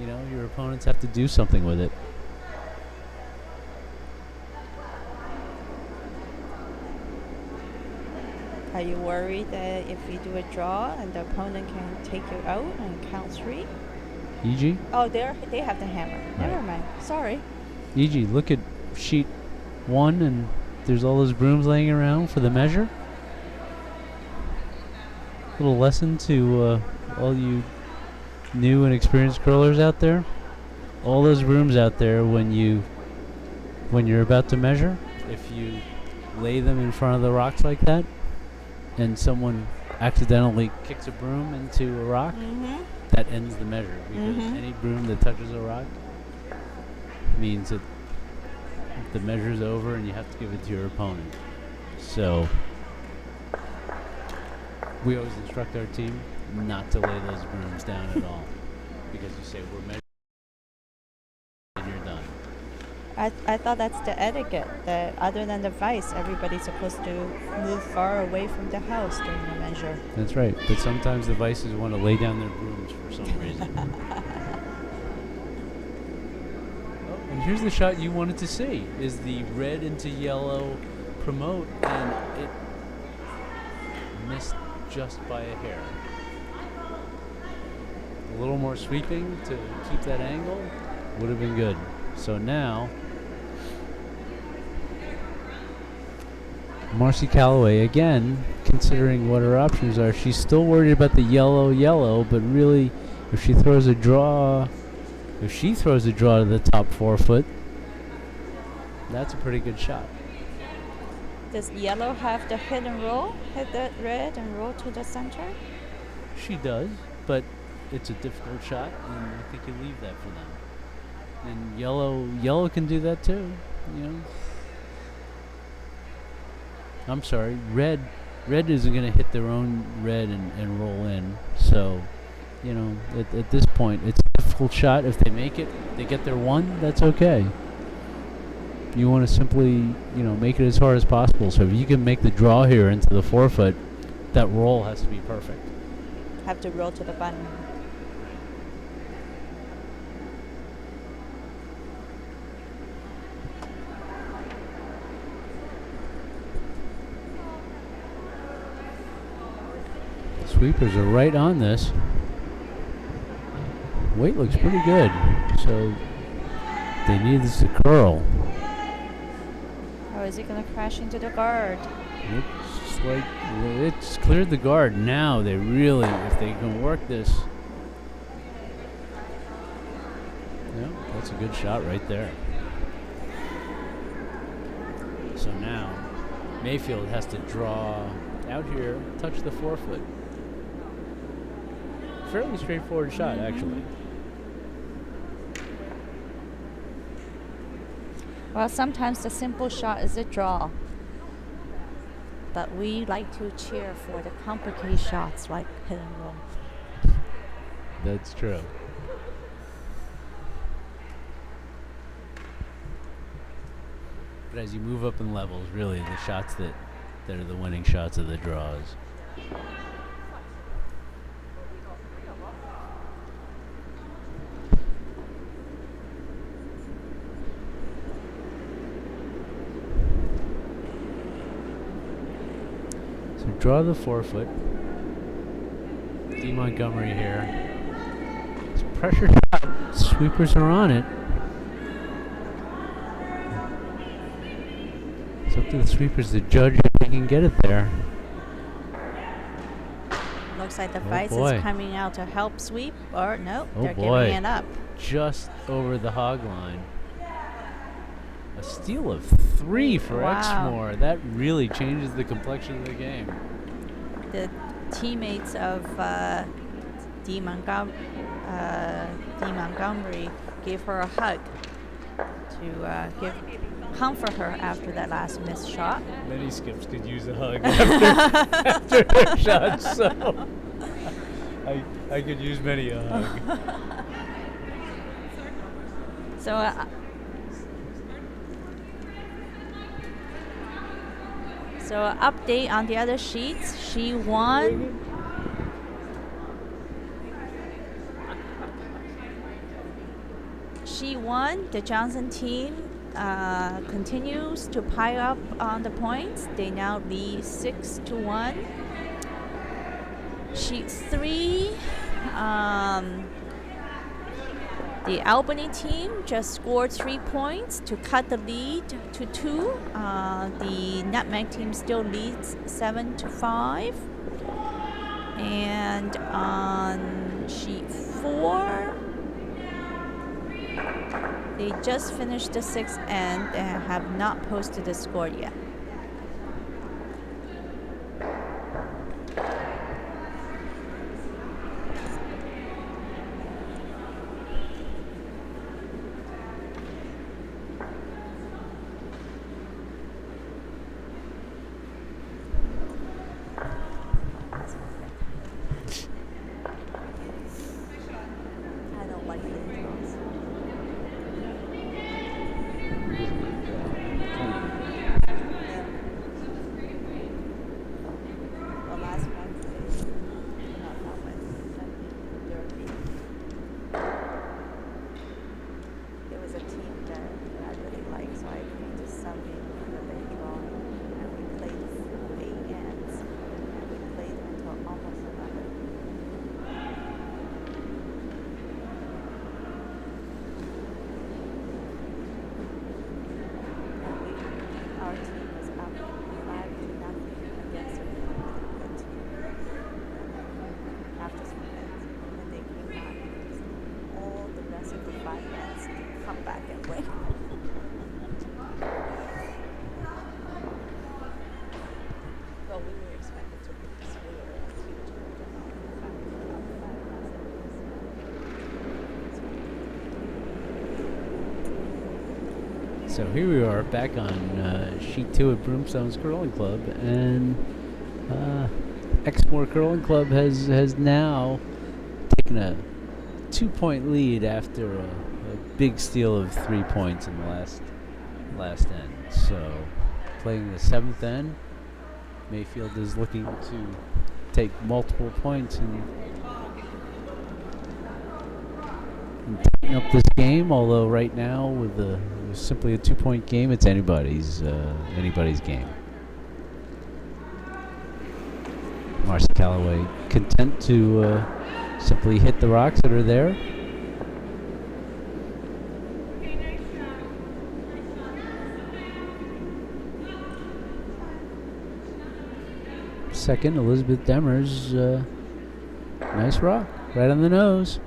your opponents have to do something with it. Are you worried that if you do a draw and the opponent can take you out and count 3? Yiji? Oh, they have the hammer. Right. Never mind. Sorry. Yiji, look at sheet 1, and there's all those brooms laying around for the measure. Little lesson to all you new and experienced curlers out there. All those brooms out there, when you're about to measure, if you lay them in front of the rocks like that, and someone accidentally kicks a broom into a rock, that ends the measure, because any broom that touches a rock means that the measure's over and you have to give it to your opponent. So we always instruct our team not to lay those brooms down at all, because you say we're measuring and you're done. I thought that's the etiquette, that other than the vice, everybody's supposed to move far away from the house during the measure. That's right, but sometimes the vices want to lay down their brooms for some reason. And here's the shot you wanted to see, is the red into yellow promote, and it missed just by a hair. A little more sweeping to keep that angle would have been good. So now Marcy Calaway, again, considering what her options are, she's still worried about the yellow, but really, if she throws a draw to the top forefoot, that's a pretty good shot. Does yellow have the hit and roll? Hit that red and roll to the center? She does, but it's a difficult shot, and I think you leave that for them. And yellow can do that too, I'm sorry, red isn't going to hit their own red and roll in. So, at this point, it's a difficult shot. If they make it, they get their 1, that's okay. You want to simply, make it as hard as possible. So if you can make the draw here into the forefoot, that roll has to be perfect. Have to roll to the button. Sweepers are right on this. Weight looks pretty good, so they need this to curl. Or is it going to crash into the guard? Looks like it's cleared the guard. Now they really, if they can work this. Yeah, that's a good shot right there. So now Mayfield has to draw out here, touch the forefoot. Fairly straightforward shot, actually. Well, sometimes the simple shot is a draw. But we like to cheer for the complicated shots like hit and roll. That's true. But as you move up in levels, really the shots that are the winning shots are the draws. So draw the forefoot. D. Montgomery here. It's a pressure shot. Sweepers are on it. It's up to the sweepers to judge if they can get it there. Looks like the vice is coming out to help sweep, or no, they're boy. giving it up. Just over the hog line. A steal of 3 for Exmoor. That really changes the complexion of the game. The teammates of D. Montgomery gave her a hug to comfort her after that last missed shot. Many skips could use a hug after their shots, so I could use many a hug. So update on the other sheets. She won. The Johnson team continues to pile up on the points. They now lead 6-1. Sheet 3. The Albany team just scored 3 points to cut the lead to 2. The Nutmeg team still leads 7-5. And on sheet 4, they just finished the 6th end and have not posted the score yet. So here we are back on sheet 2 at Broomstones Curling Club, and Exmoor Curling Club has now taken a 2-point lead after a big steal of 3 points in the last end. So playing the 7th end, Mayfield is looking to take multiple points and tighten up this game. Although right now with simply a 2-point game, it's anybody's game. Marcy Calaway content to simply hit the rocks that are there. Second, Elizabeth Demers. Nice rock, right on the nose.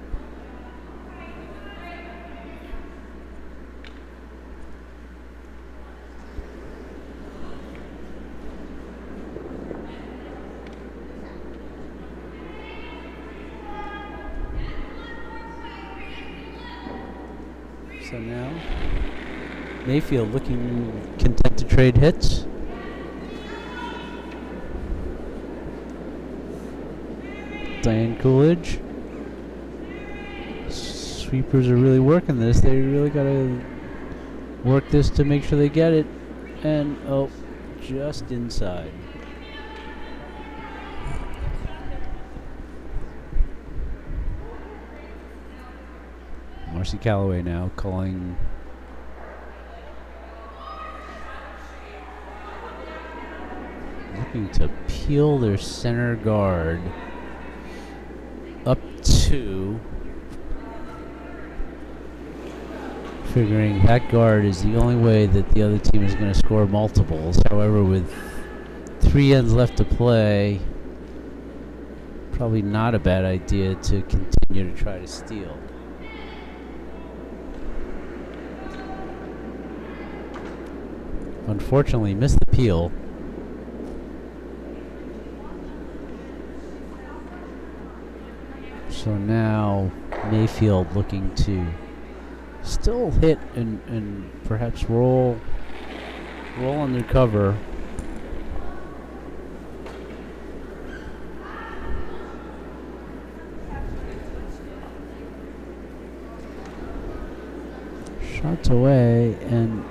So now, Mayfield looking content to trade hits. Diane Coolidge. Sweepers are really working this. They really got to work this to make sure they get it. And, oh, just inside. Marcy Calaway now calling. Looking to peel their center guard up to, figuring that guard is the only way that the other team is going to score multiples. However, with 3 ends left to play, probably not a bad idea to continue to try to steal. Unfortunately, missed the peel. So now Mayfield looking to still hit and perhaps roll under cover. Shots away and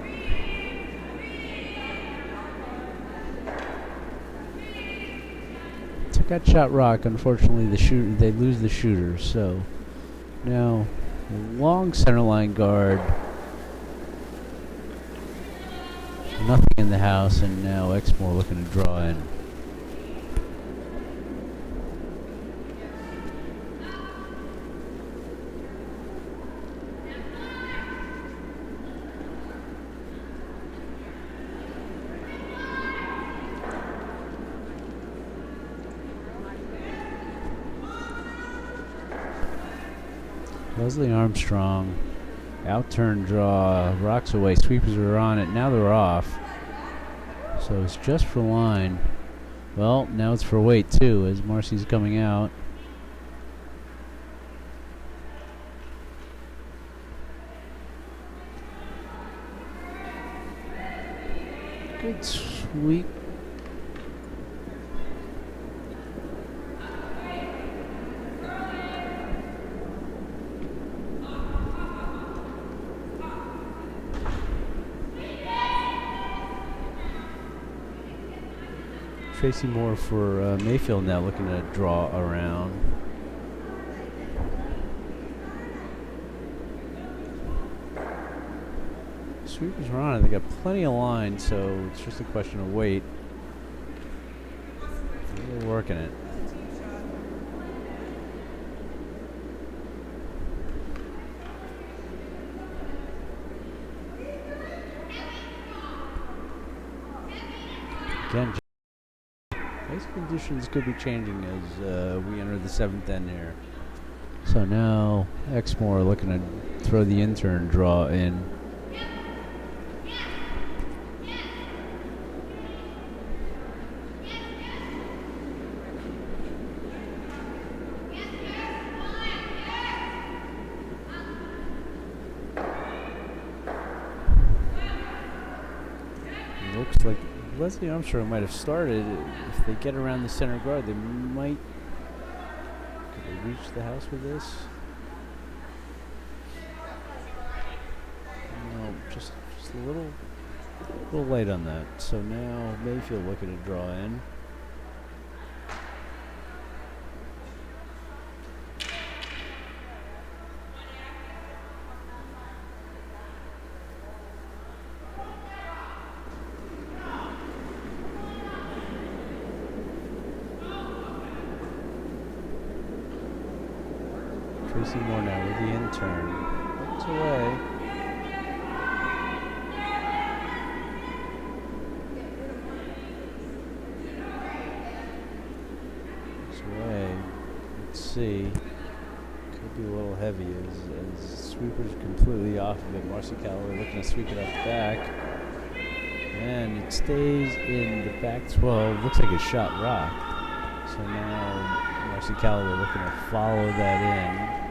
got shot rock. Unfortunately, they lose the shooter. So now long center line guard. Nothing in the house, and now Exmoor looking to draw in. Leslie Armstrong, out-turn draw, rocks away, sweepers are on it, now they're off. So it's just for line. Well, now it's for weight too, as Marcy's coming out. Good sweep. Tracy Moore for Mayfield now looking to draw around. Sweepers are on it. They got plenty of line, so it's just a question of weight. They're working it. Again, ice conditions could be changing as we enter the 7th end here. So now Exmoor looking to throw the intern draw in. Looks like Leslie Armstrong might have started. If they get around the center guard, they might. Could they reach the house with this? No, just a little late on that. So now Mayfield looking to draw in. Increasing more now with the in-turn. It's away. It's away. Let's see. Could be a little heavy as sweeper's completely off of it. Marcy Calaway looking to sweep it up the back. And it stays in the back 12. Looks like a shot rock. So now Marcy Calaway looking to follow that in.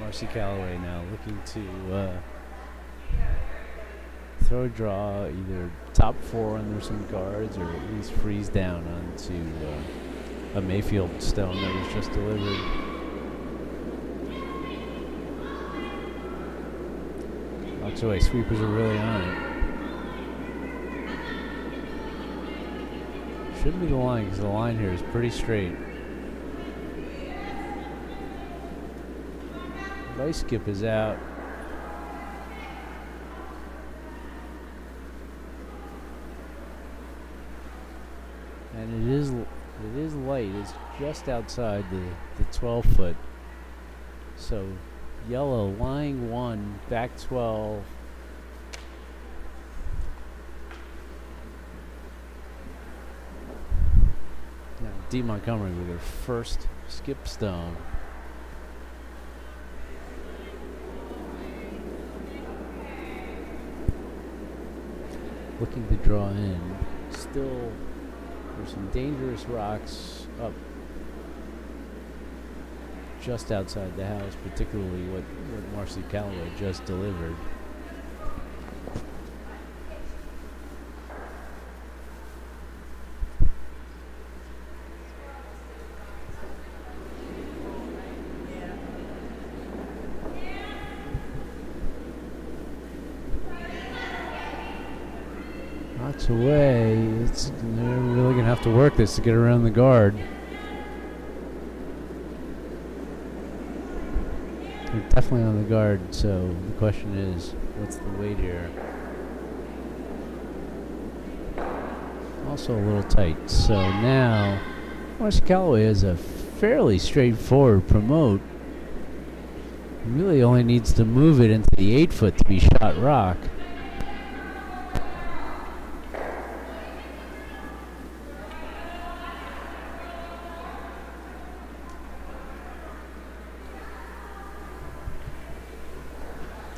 Marcy Calaway now looking to throw a draw, either top 4 under some guards or at least freeze down onto a Mayfield stone that was just delivered. Knocks away. Sweepers are really on it. Shouldn't be the line because the line here is pretty straight. Vice skip is out. And it is light. It's just outside the 12 foot. So yellow lying 1, back 12. Now D Montgomery with her first skip stone. Looking to draw in. Still, there's some dangerous rocks up just outside the house, particularly what Marcy Calaway just delivered. Knocks away. They're really going to have to work this to get around the guard. They're definitely on the guard, so the question is, what's the weight here? Also a little tight. So now, Marcy Calaway has a fairly straightforward promote. Really only needs to move it into the 8 foot to be shot rock.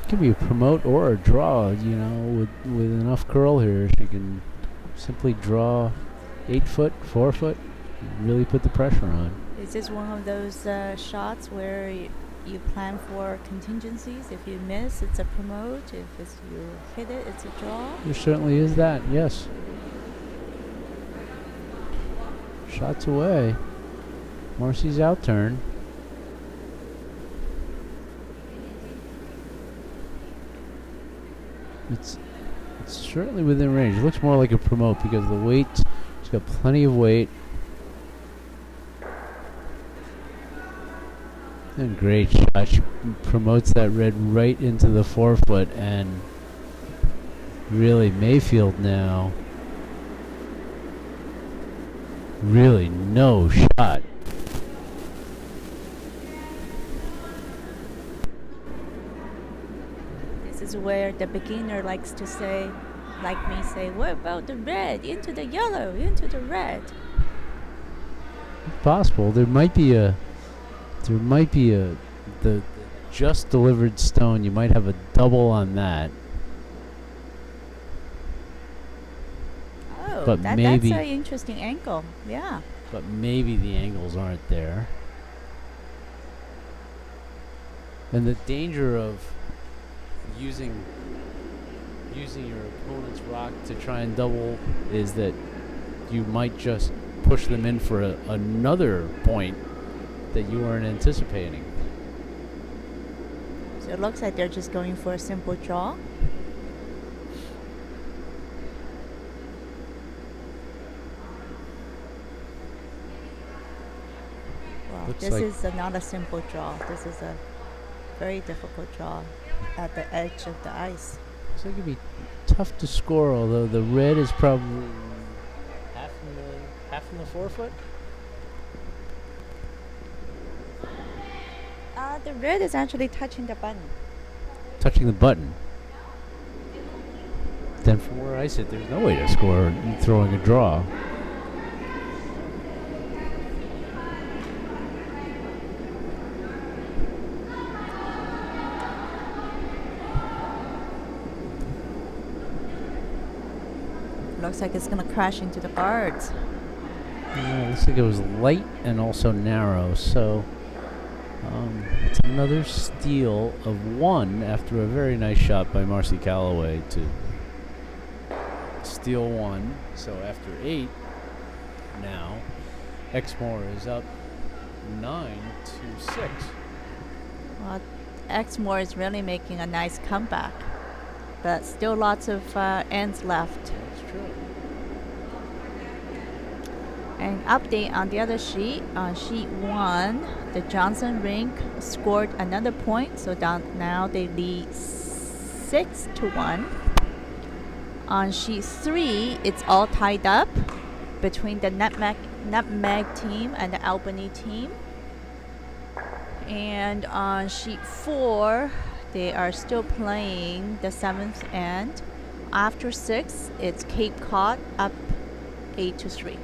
Could be a promote or a draw, you know, with enough curl here. She can simply draw 8 foot, 4 foot, really put the pressure on. Is this one of those shots where you plan for contingencies? If you miss, it's a promote. If you hit it, it's a draw? There certainly is that, yes. Shots away. Marcy's out turn. It's certainly within range. It looks more like a promote because the weight, it's got plenty of weight. And great shot. She promotes that red right into the 4 foot, and really Mayfield now. Really no shot. This is where the beginner likes to say, like me, say, what about the red? Into the yellow, into the red. It's possible. There might be the just delivered stone. You might have a double on that. Oh, but that's maybe an interesting angle. Yeah. But maybe the angles aren't there. And the danger of using your opponent's rock to try and double is that you might just push them in for another point that you weren't anticipating. So it looks like they're just going for a simple draw. Well, Looks this like- is not a simple draw. This is a very difficult draw at the edge of the ice. Looks like it'd be tough to score, although the red is probably half in the 4 foot. The red is actually touching the button. Touching the button. Then from where I sit, there's no way to score throwing a draw. Looks like it's going to crash into the guards. Yeah, looks like it was light and also narrow, so it's another steal of 1 after a very nice shot by Marcy Calaway to steal 1. So after 8, now Exmoor is up 9-6. Well, Exmoor is really making a nice comeback, but still lots of ends left. That's true. An update on the other sheet. On sheet 1, the Johnson Rink scored another point, so now they lead 6-1. On sheet 3, it's all tied up between the Nutmeg team and the Albany team. And on sheet 4, they are still playing the 7th end. After 6, it's Cape Cod up 8-3.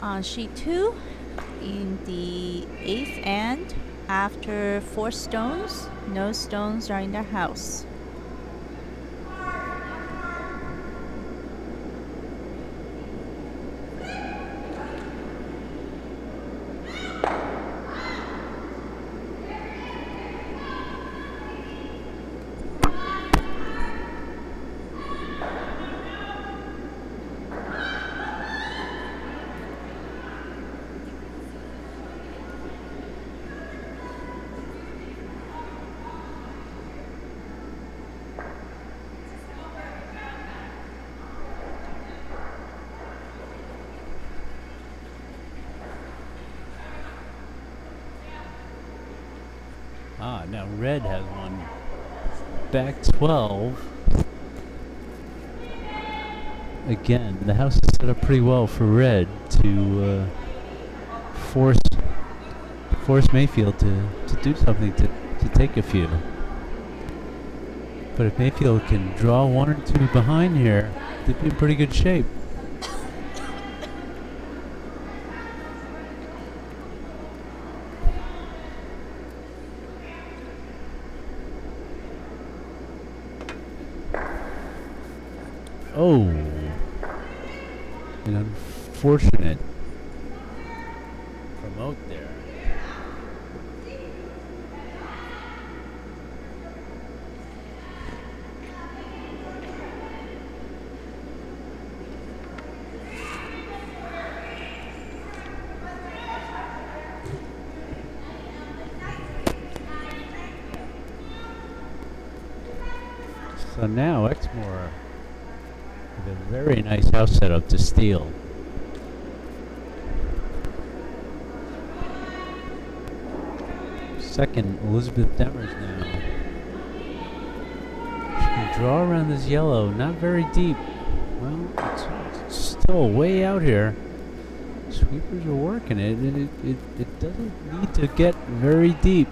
On sheet 2, in the 8th end, after 4 stones, no stones are in the house. Now red has one back 12. Again, the house is set up pretty well for red to force Mayfield to do something to take a few. But if Mayfield can draw one or two behind here, they'd be in pretty good shape. Oh, an unfortunate promote there. So now Exmoor with a very nice house setup to steal. Second, Elizabeth Demers now. She can draw around this yellow, not very deep. Well, it's still way out here. Sweepers are working it, and it doesn't need to get very deep.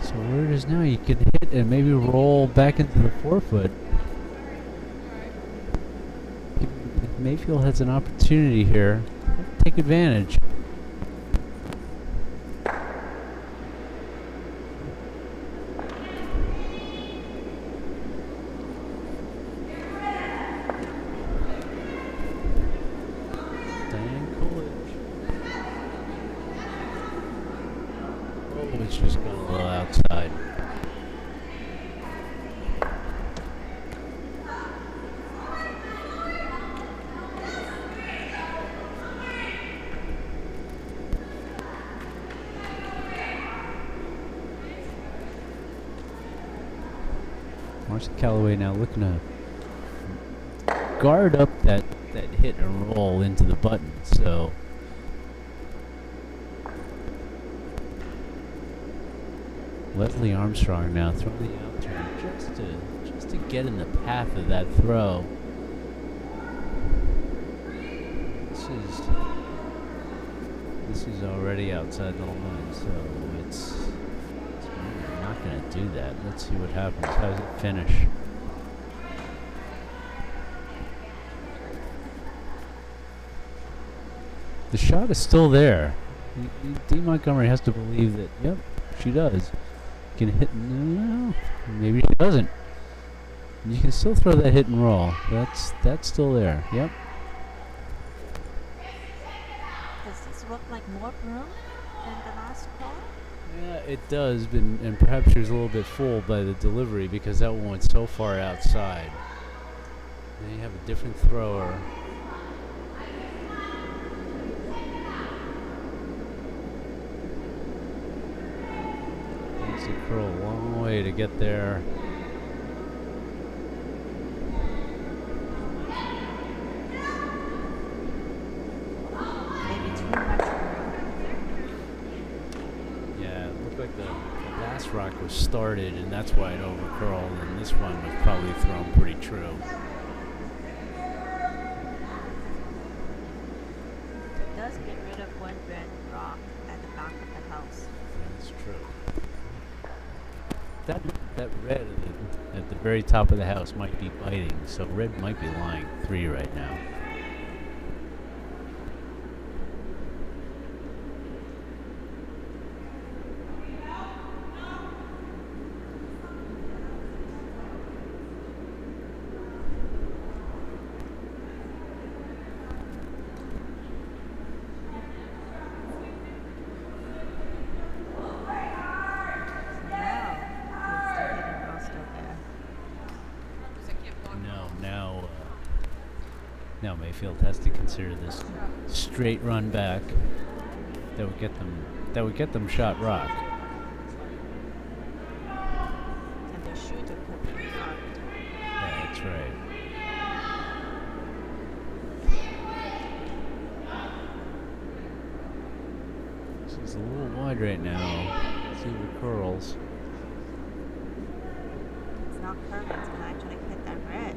So where it is now, you can hit and maybe roll back into the 4-foot. If Mayfield has an opportunity here, take advantage. Diane Coolidge. Oh, it's just got a little outside. Marcy Calaway now looking to guard up that hit and roll into the button. So Leslie Armstrong now throwing the out turn just to get in the path of that throw. This is already outside the line, so it's really not going to do that. Let's see what happens. How does it finish? The shot is still there. D. Montgomery has to believe that, yep, she does. Can hit, no, maybe she doesn't. You can still throw that hit and roll. That's still there, yep. Does this look like more room than the last call? Yeah, it does, and perhaps she was a little bit fooled by the delivery because that one went so far outside. Then you have a different thrower. Needs to curl a long way to get there. Maybe too much room. Yeah, it looked like the last rock was started, and that's why it overcurled, and this one was probably thrown pretty true. It does get rid of one red rock at the back of the house. That's true. That red at the very top of the house might be biting, so red might be lying 3 right now. Now Mayfield has to consider this straight run back that would get them shot rock. And the shooter could be marked. Yeah, that's right. a little wide right now. See if it curls. It's not curving. It's going to actually hit that red.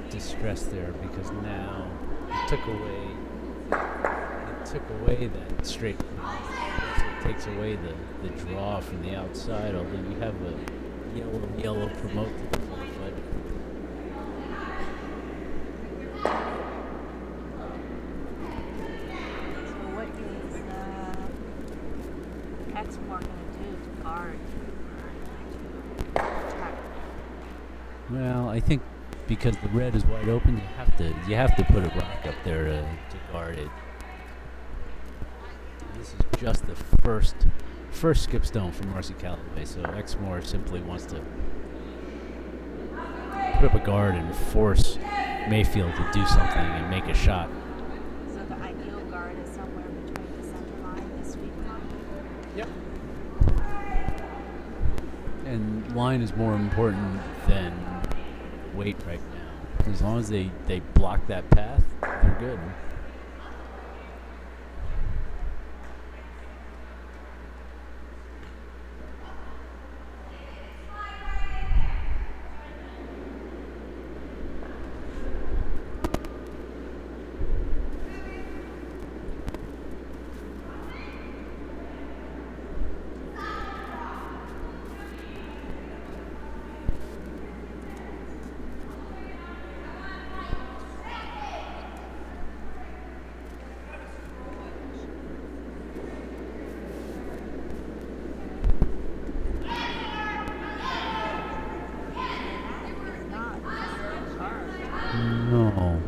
Distress there because now it took away that straight line. So it takes away the draw from the outside, although you have a yellow promote to the front foot. So what is Exmoor going to do to guard? Well, I think because the red is wide open, you have to put a rock up there to guard it. This is just the first skip stone from Marcy Calaway, so Exmoor simply wants to put up a guard and force Mayfield to do something and make a shot. So the ideal guard is somewhere between the center line and the sweep line? Yep. And line is more important than weight right now. As long as they block that path, they're good. No.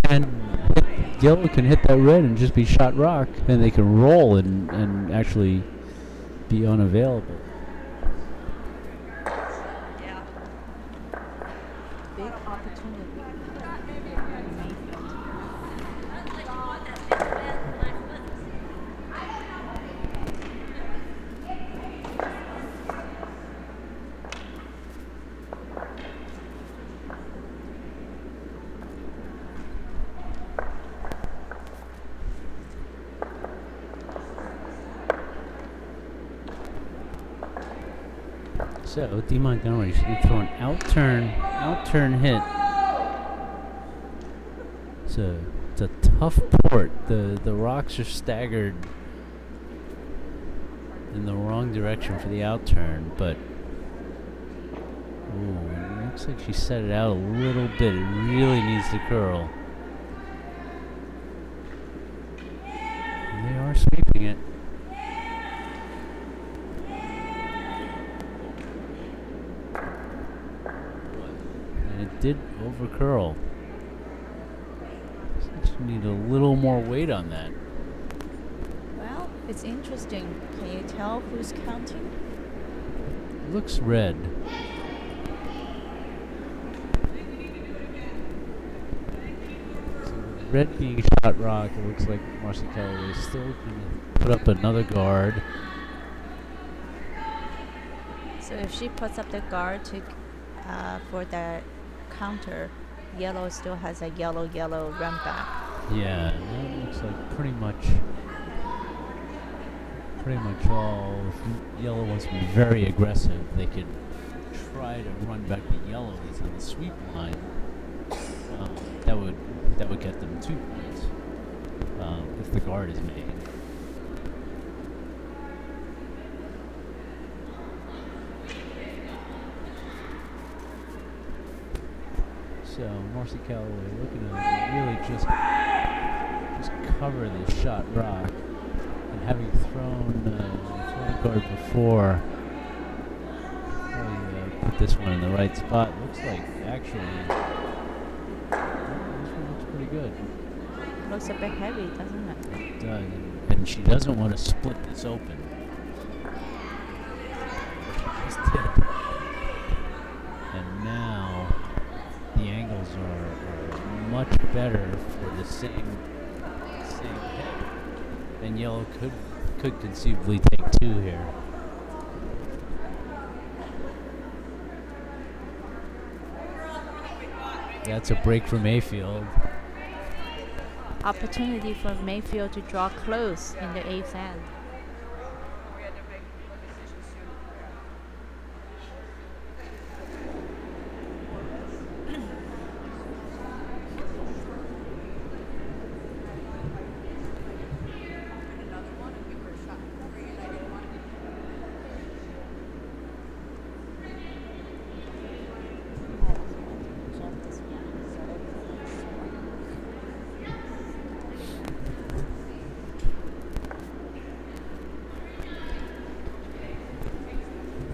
And now yellow can hit that red and just be shot rock, and they can roll and actually be unavailable. Yeah. Big opportunity. So D Montgomery should throw an out-turn hit. It's a tough port. The rocks are staggered in the wrong direction for the out-turn, but it looks like she set it out a little bit. It really needs to curl. And they are sweeping it. Did over curl. So you need a little more weight on that. Well, it's interesting. Can you tell who's counting? Looks red. So with red being shot rock, it looks like Marcy Calaway is still going to put up another guard. So if she puts up the guard for the counter, yellow still has a yellow run back. Yeah, that looks like pretty much all. If yellow wants to be very aggressive, they could try to run back the yellow that's on the sweep line. That would get them 2 points if the guard is made. So Marcy Calaway looking to really just cover the shot rock, and having thrown a guard before, probably put this one in the right spot. Looks like actually this one looks pretty good. Looks a bit heavy, doesn't it? It does, and she doesn't want to split this open. Just did. And now the angles are much better for the same hit. And yellow could conceivably take 2 here. That's a break for Mayfield. Opportunity for Mayfield to draw close in the 8th end.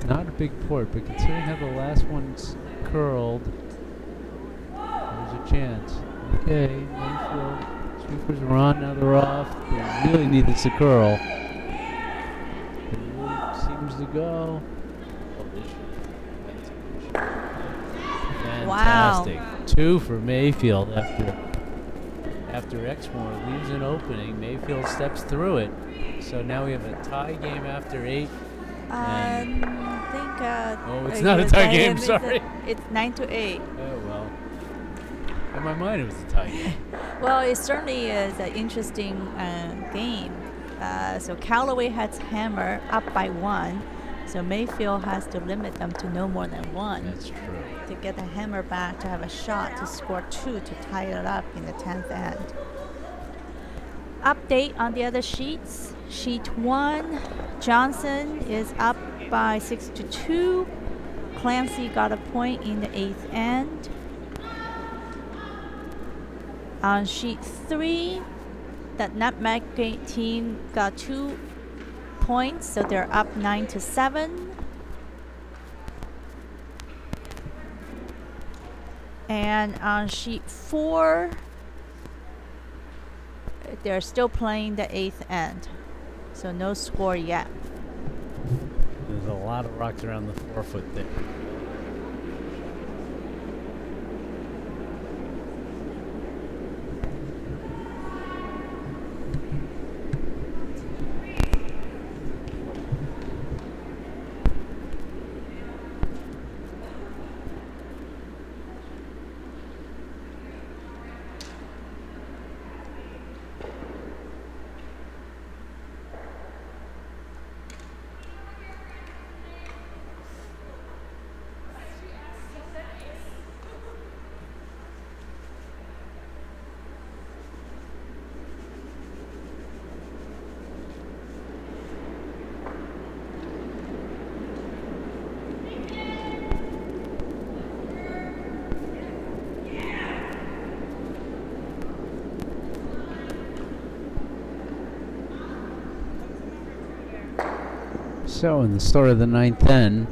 Not a big port, but considering how the last one's curled, there's a chance. Okay, Mayfield, sweepers are on, now they're off. They really need this to curl. It really seems to go. Fantastic. Wow. 2 for Mayfield after Exmoor leaves an opening. Mayfield steps through it. So now we have a tie game after 8. I think. Oh, it's not a tie game. Sorry. It's 9-8. Oh well. In my mind, it was a tie game. Well, it certainly is an interesting game. So Calaway has hammer up by 1. So Mayfield has to limit them to no more than 1. That's true. To get the hammer back to have a shot to score 2 to tie it up in the 10th end. Update on the other sheets. Sheet 1, Johnson is up by 6-2. Clancy got a point in the 8th end. On sheet 3, the Nutmeg team got 2 points, so they're up 9-7. And on sheet 4, they're still playing the 8th end, so no score yet. There's a lot of rocks around the 4-foot there. So in the start of the 9th end,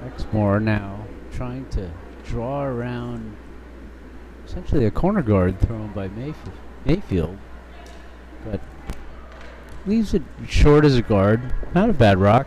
Exmoor now trying to draw around essentially a corner guard thrown by Mayfield, but leaves it short as a guard. Not a bad rock.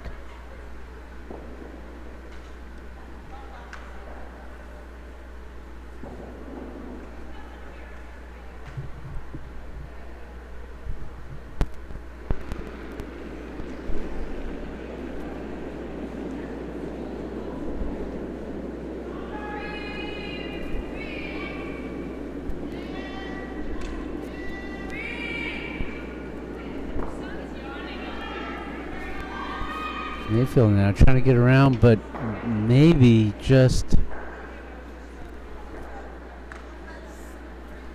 Mayfield now trying to get around, but maybe just,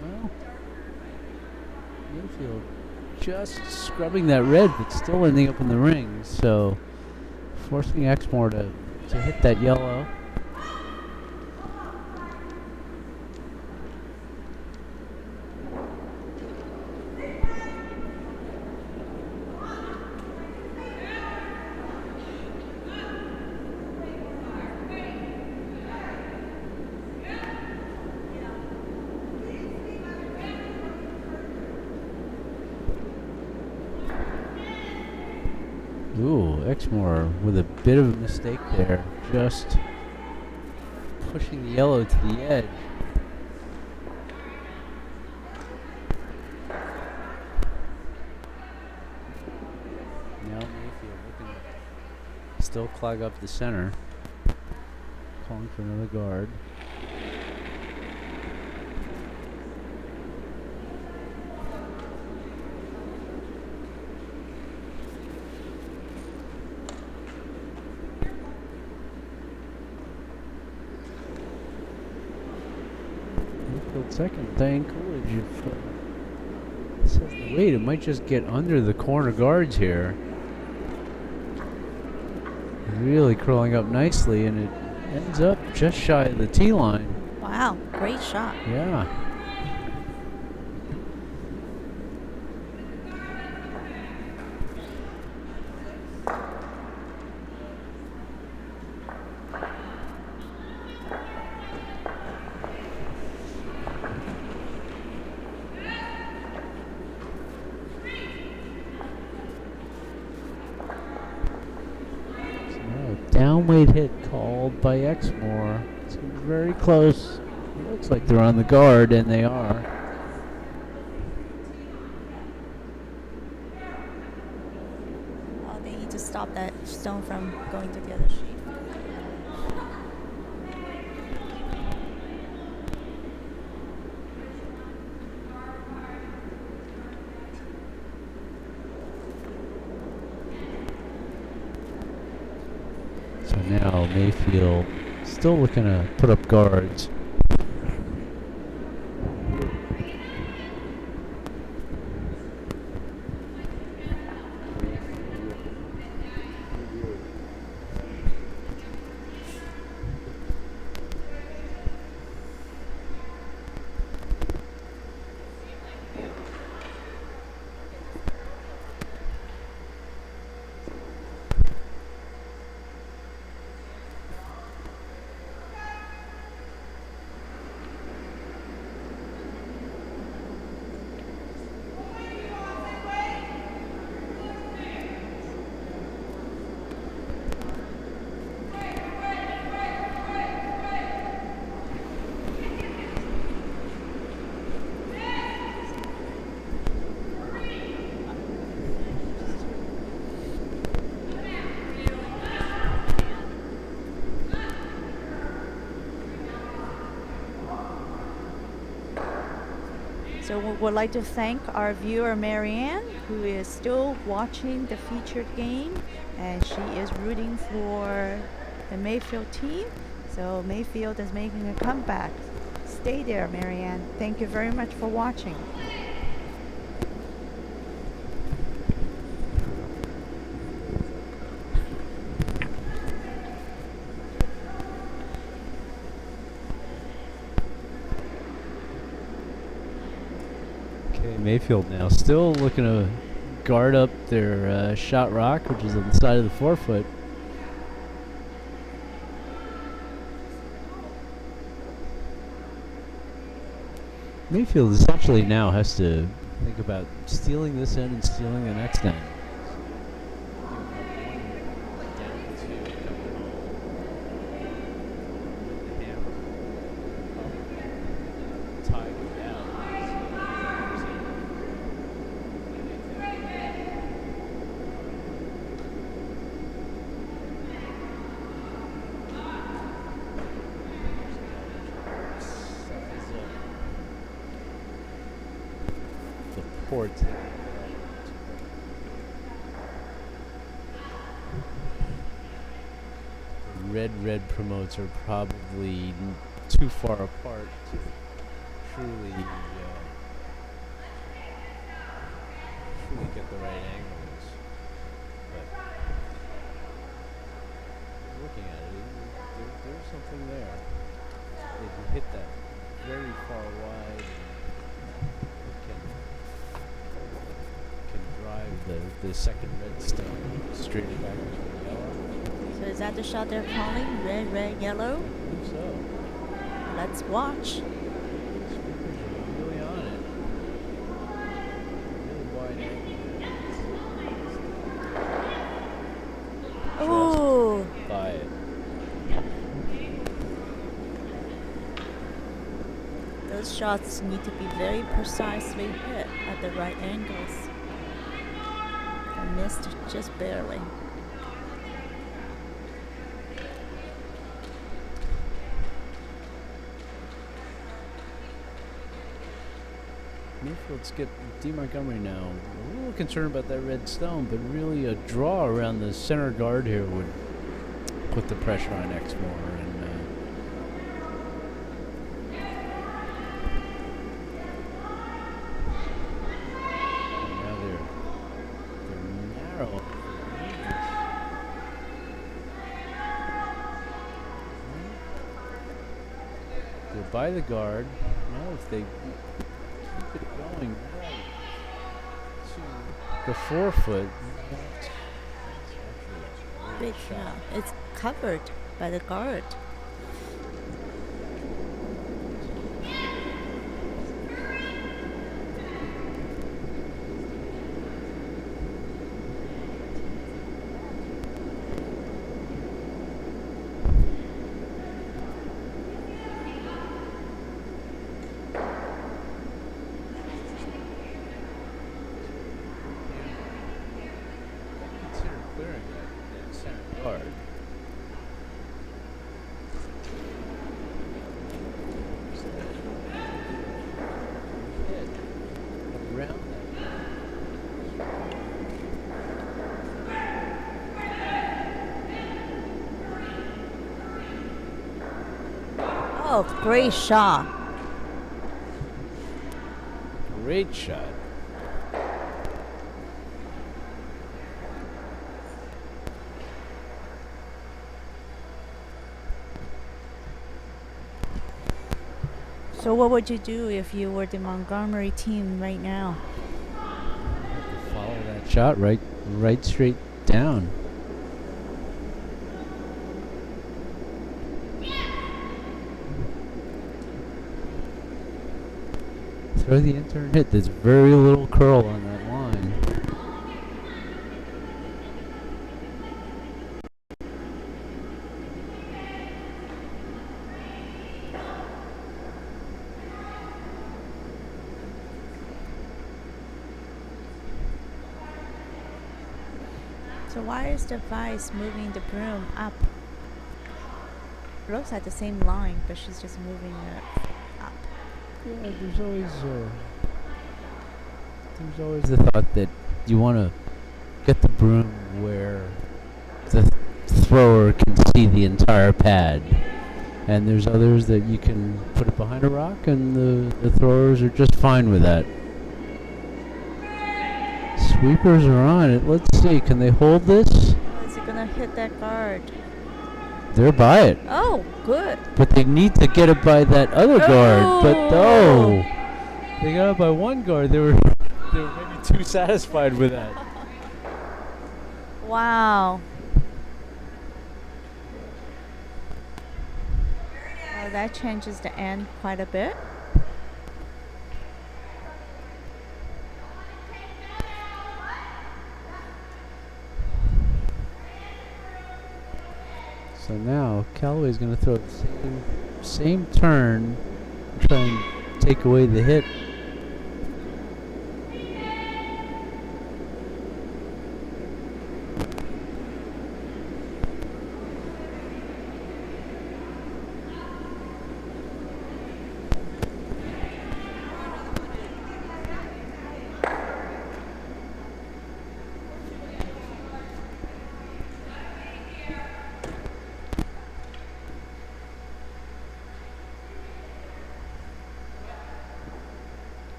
well, Mayfield just scrubbing that red, but still ending up in the ring. So forcing Exmoor to hit that yellow. Ooh, Exmoor with a bit of a mistake there, just pushing the yellow to the edge. still clog up the center. Calling for another guard. Second, Diane Coolidge. Wait, it might just get under the corner guards here. Really curling up nicely, and it ends up just shy of the tee line. Wow, great shot. Yeah. Downweight hit called by Exmoor. It's very close. It looks like they're on the guard, and they are. Oh, they need to stop that stone from going to the other sheet. So now Mayfield still looking to put up guards. So we would like to thank our viewer Marianne, who is still watching the featured game, and she is rooting for the Mayfield team. So Mayfield is making a comeback. Stay there, Marianne. Thank you very much for watching. Mayfield now still looking to guard up their shot rock, which is on the side of the forefoot. Mayfield essentially now has to think about stealing this end and stealing the next end. Red promotes are probably too far apart to truly get the right angles. But looking at it, there's something there. If you hit that very far wide, it can drive the second red stone straight back into the yellow. So is that the shot they're calling? Red, red, yellow? I think so. Let's watch. Really on it. Really wide angle. Oh! By it. Those shots need to be very precisely hit at the right angles. I missed just barely. Mayfield skipped D. Montgomery now. A little concerned about that red stone, but really a draw around the center guard here would put the pressure on Exmoor. And now they're narrow. They're by the guard. Now if they keep it going right to the 4 foot, Big shot. It's covered by the guard. consider clearing that center guard. Around Oh, great shot. great shot. So what would you do if you were the Montgomery team right now? Follow that shot right straight down. Throw the intern hit. There's very little curl on that line. So why is the vice moving the broom up? It looks like the same line, but she's just moving it up. Yeah, there's always the thought that you want to get the broom where the thrower can see the entire pad. And there's others that you can put it behind a rock and the throwers are just fine with that. Sweepers are on it. Let's see, can they hold this? Oh, is it gonna hit that guard? They're by it. Oh, good. But they need to get it by that other guard. But no, they got it by one guard. They were maybe too satisfied with that. Wow. Well, that changes the end quite a bit. So now Calaway's going to throw the same turn, try and take away the hit.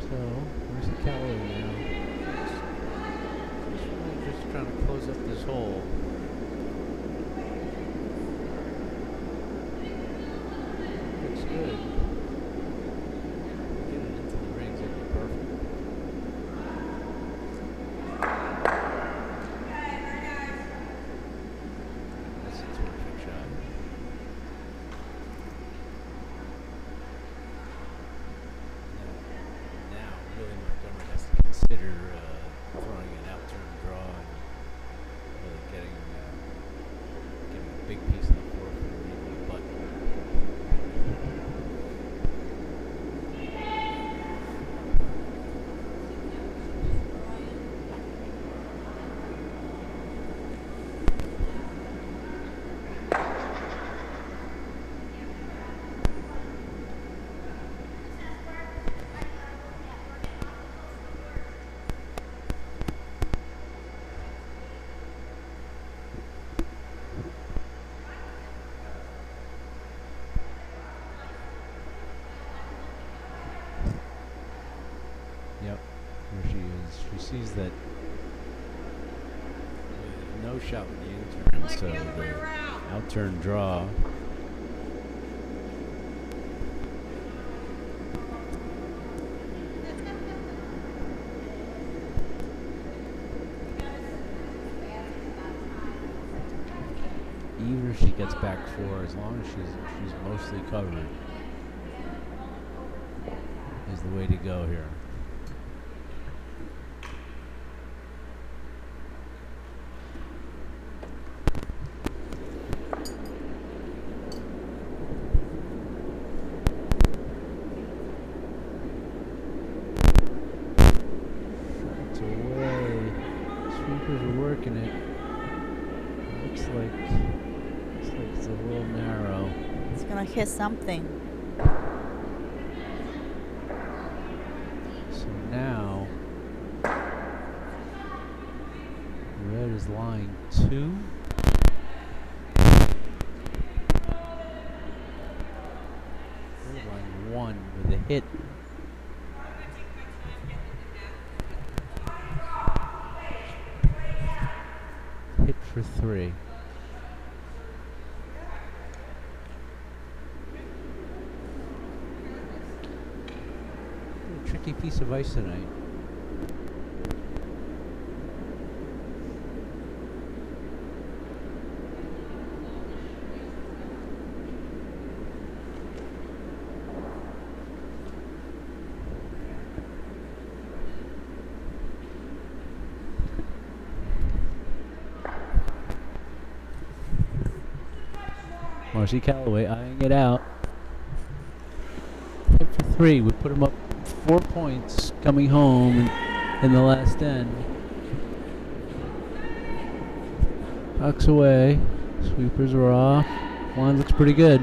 So, where's the Calaway now? Just trying to close up this hole. Looks good. Get it into the rings, it'd be perfect. That's a terrific shot. Now, really Montgomery has to consider throwing an out-turn draw and really getting a big piece of the floor for the button. that no shot with the in-turn, so the out-turn draw. Even if she gets back 4, as long as she's mostly covered, is the way to go here. Shots away. Sweepers are working it. Looks like it's a little narrow. It's gonna hit something. So now, red is line 2. Red line 1 with a hit. Hit for 3. Tricky piece of ice tonight. Marcy Calaway eyeing it out. Hit for 3 would put him up 4 points coming home in the last end. Pucks away. Sweepers are off. Line looks pretty good.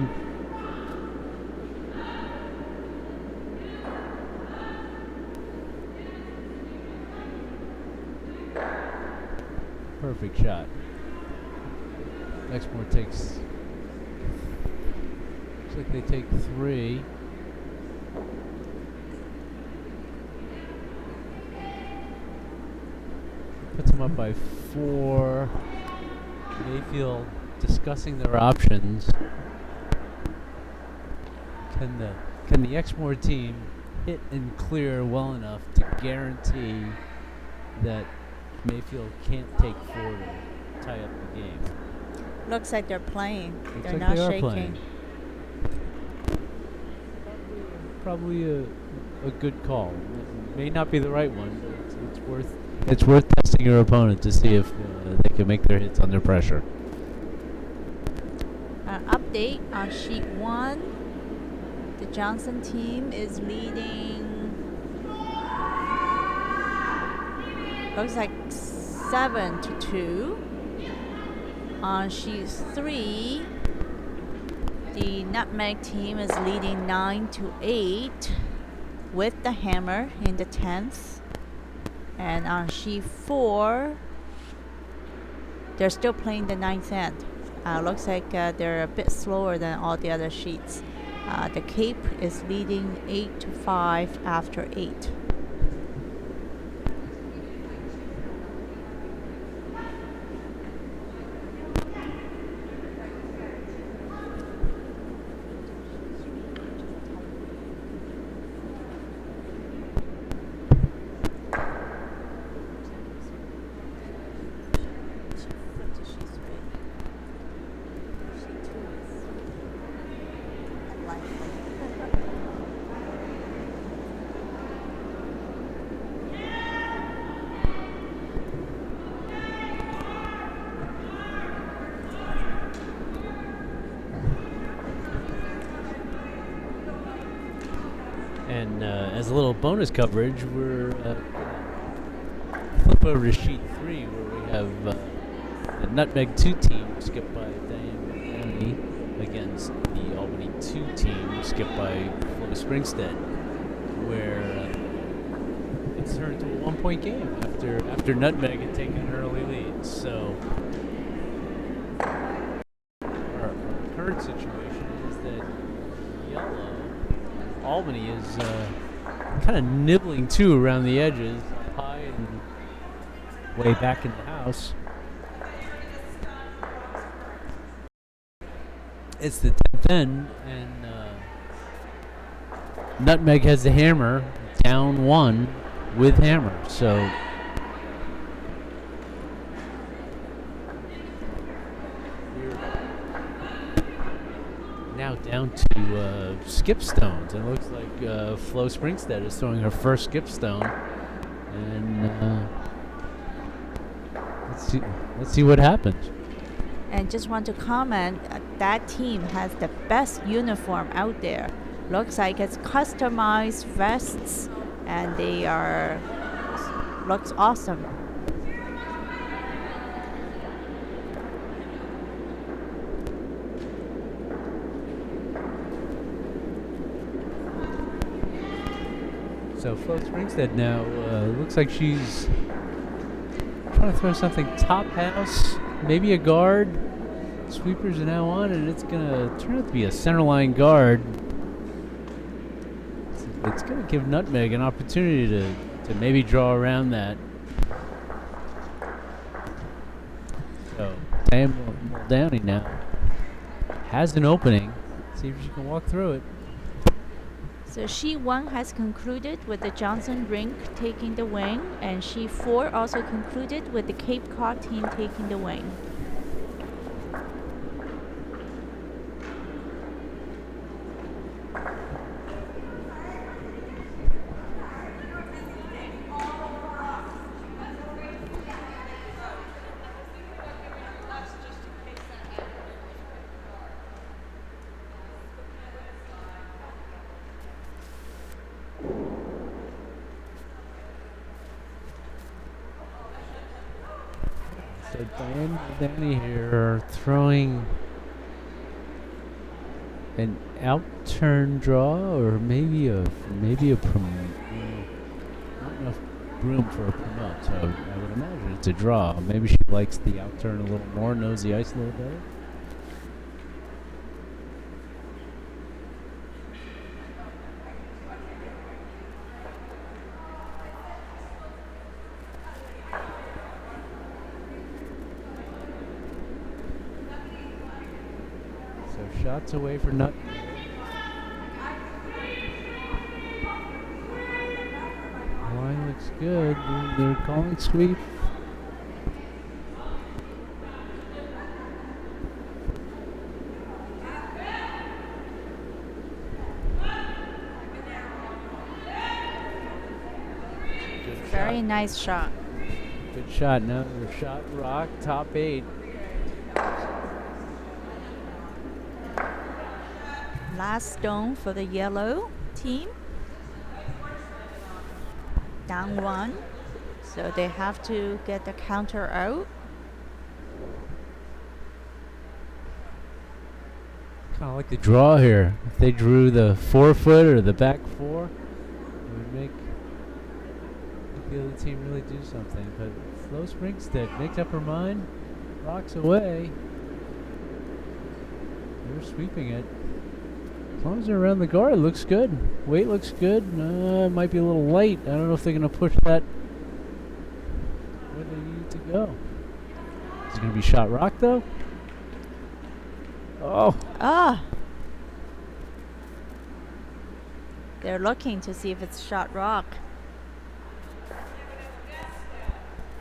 Perfect shot. Exmoor takes. Looks like they take 3. Puts them up by 4. Mayfield discussing their options. Can the Exmoor team hit and clear well enough to guarantee that Mayfield can't take 4 to tie up the game? Looks like they're playing. Looks They're like not they are shaking. playing. Probably a good call. It may not be the right one, but it's worth testing your opponent to see if they can make their hits under pressure. Update on sheet 1. The Johnson team is leading. Looks like 7-2. On sheet 3, the Nutmeg team is leading 9-8 with the hammer in the 10th. And on sheet 4, they're still playing the 9th end. Looks like they're a bit slower than all the other sheets. The Cape is leading 8-5 after 8. And as a little bonus coverage, we're flip over to sheet 3 where we have the Nutmeg 2 team skipped by Diane against the Albany 2 team skipped by Springstead, where it's turned into a 1-point game after Nutmeg had taken an early lead. So our current situation is that yellow Albany is kind of nibbling too around the edges, high way back in the house. It's the 10th end, and Nutmeg has the hammer, down 1 with hammer. So we're now down to skip stones. It looks like Flo Springstead is throwing her first skip stone, and let's see what happens. And just want to comment, that team has the best uniform out there. Looks like it's customized vests, and they looks awesome. So Flo Springstead now looks like she's trying to throw something top house, maybe a guard. Sweepers are now on, and it's going to turn out to be a centerline guard. It's going to give Nutmeg an opportunity to maybe draw around that. So Diane Muldowney now has an opening. See if she can walk through it. So She 1 has concluded with the Johnson Rink taking the wing, and She 4 also concluded with the Cape Cod team taking the wing. So Diane Muldowney here throwing an out-turn draw, or maybe a promote. Not enough room for a promote, so I would imagine it's a draw. Maybe she likes the out-turn a little more, knows the ice a little better. Shots away for Nut. Line looks good. They're calling sweep. Very nice shot. Good shot. Now the shot rock, top 8. Last stone for the yellow team. Down 1. So they have to get the counter out. Kind of like the draw here. If they drew the 4-foot or the back 4, it would make the other team really do something. But Flo Springstead makes up her mind, rocks away. They're sweeping it. As long as they're around the guard, it looks good. Weight looks good. It might be a little light. I don't know if they're going to push that where they need it to go. Is it going to be shot rock, though? Oh. Ah. They're looking to see if it's shot rock.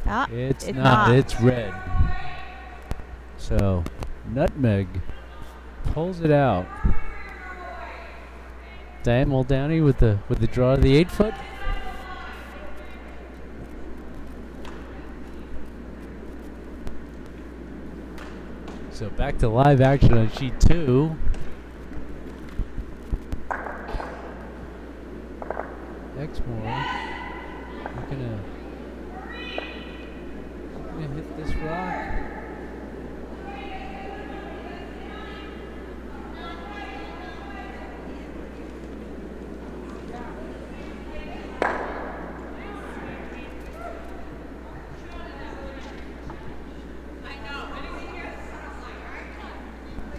Ah, it's not. It's red. So, Nutmeg pulls it out. Diane Muldowney with the draw of the 8-foot. So back to live action on sheet 2. Exmoor looking to hit this rock.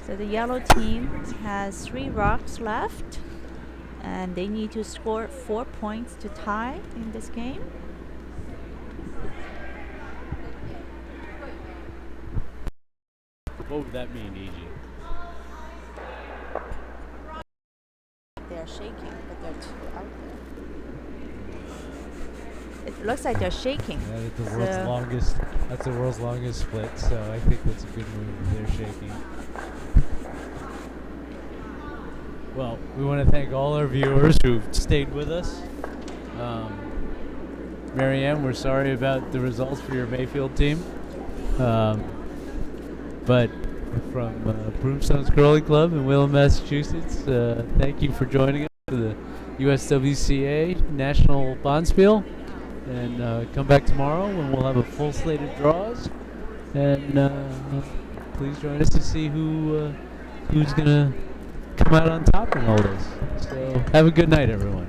So the yellow team has 3 rocks left, and they need to score 4 points to tie in this game. What would that mean, EG? They're shaking, but they're too out there. It looks like they're shaking. Yeah, that's the world's longest split, so I think that's a good move. They're shaking. Well, we want to thank all our viewers who've stayed with us. Marianne, we're sorry about the results for your Mayfield team. But from Broomstones Curling Club in Wayland, Massachusetts, thank you for joining us for the USWCA National Bonspiel. And come back tomorrow when we'll have a full slate of draws. And please join us to see who's going to come out on top in all this. So have a good night, everyone.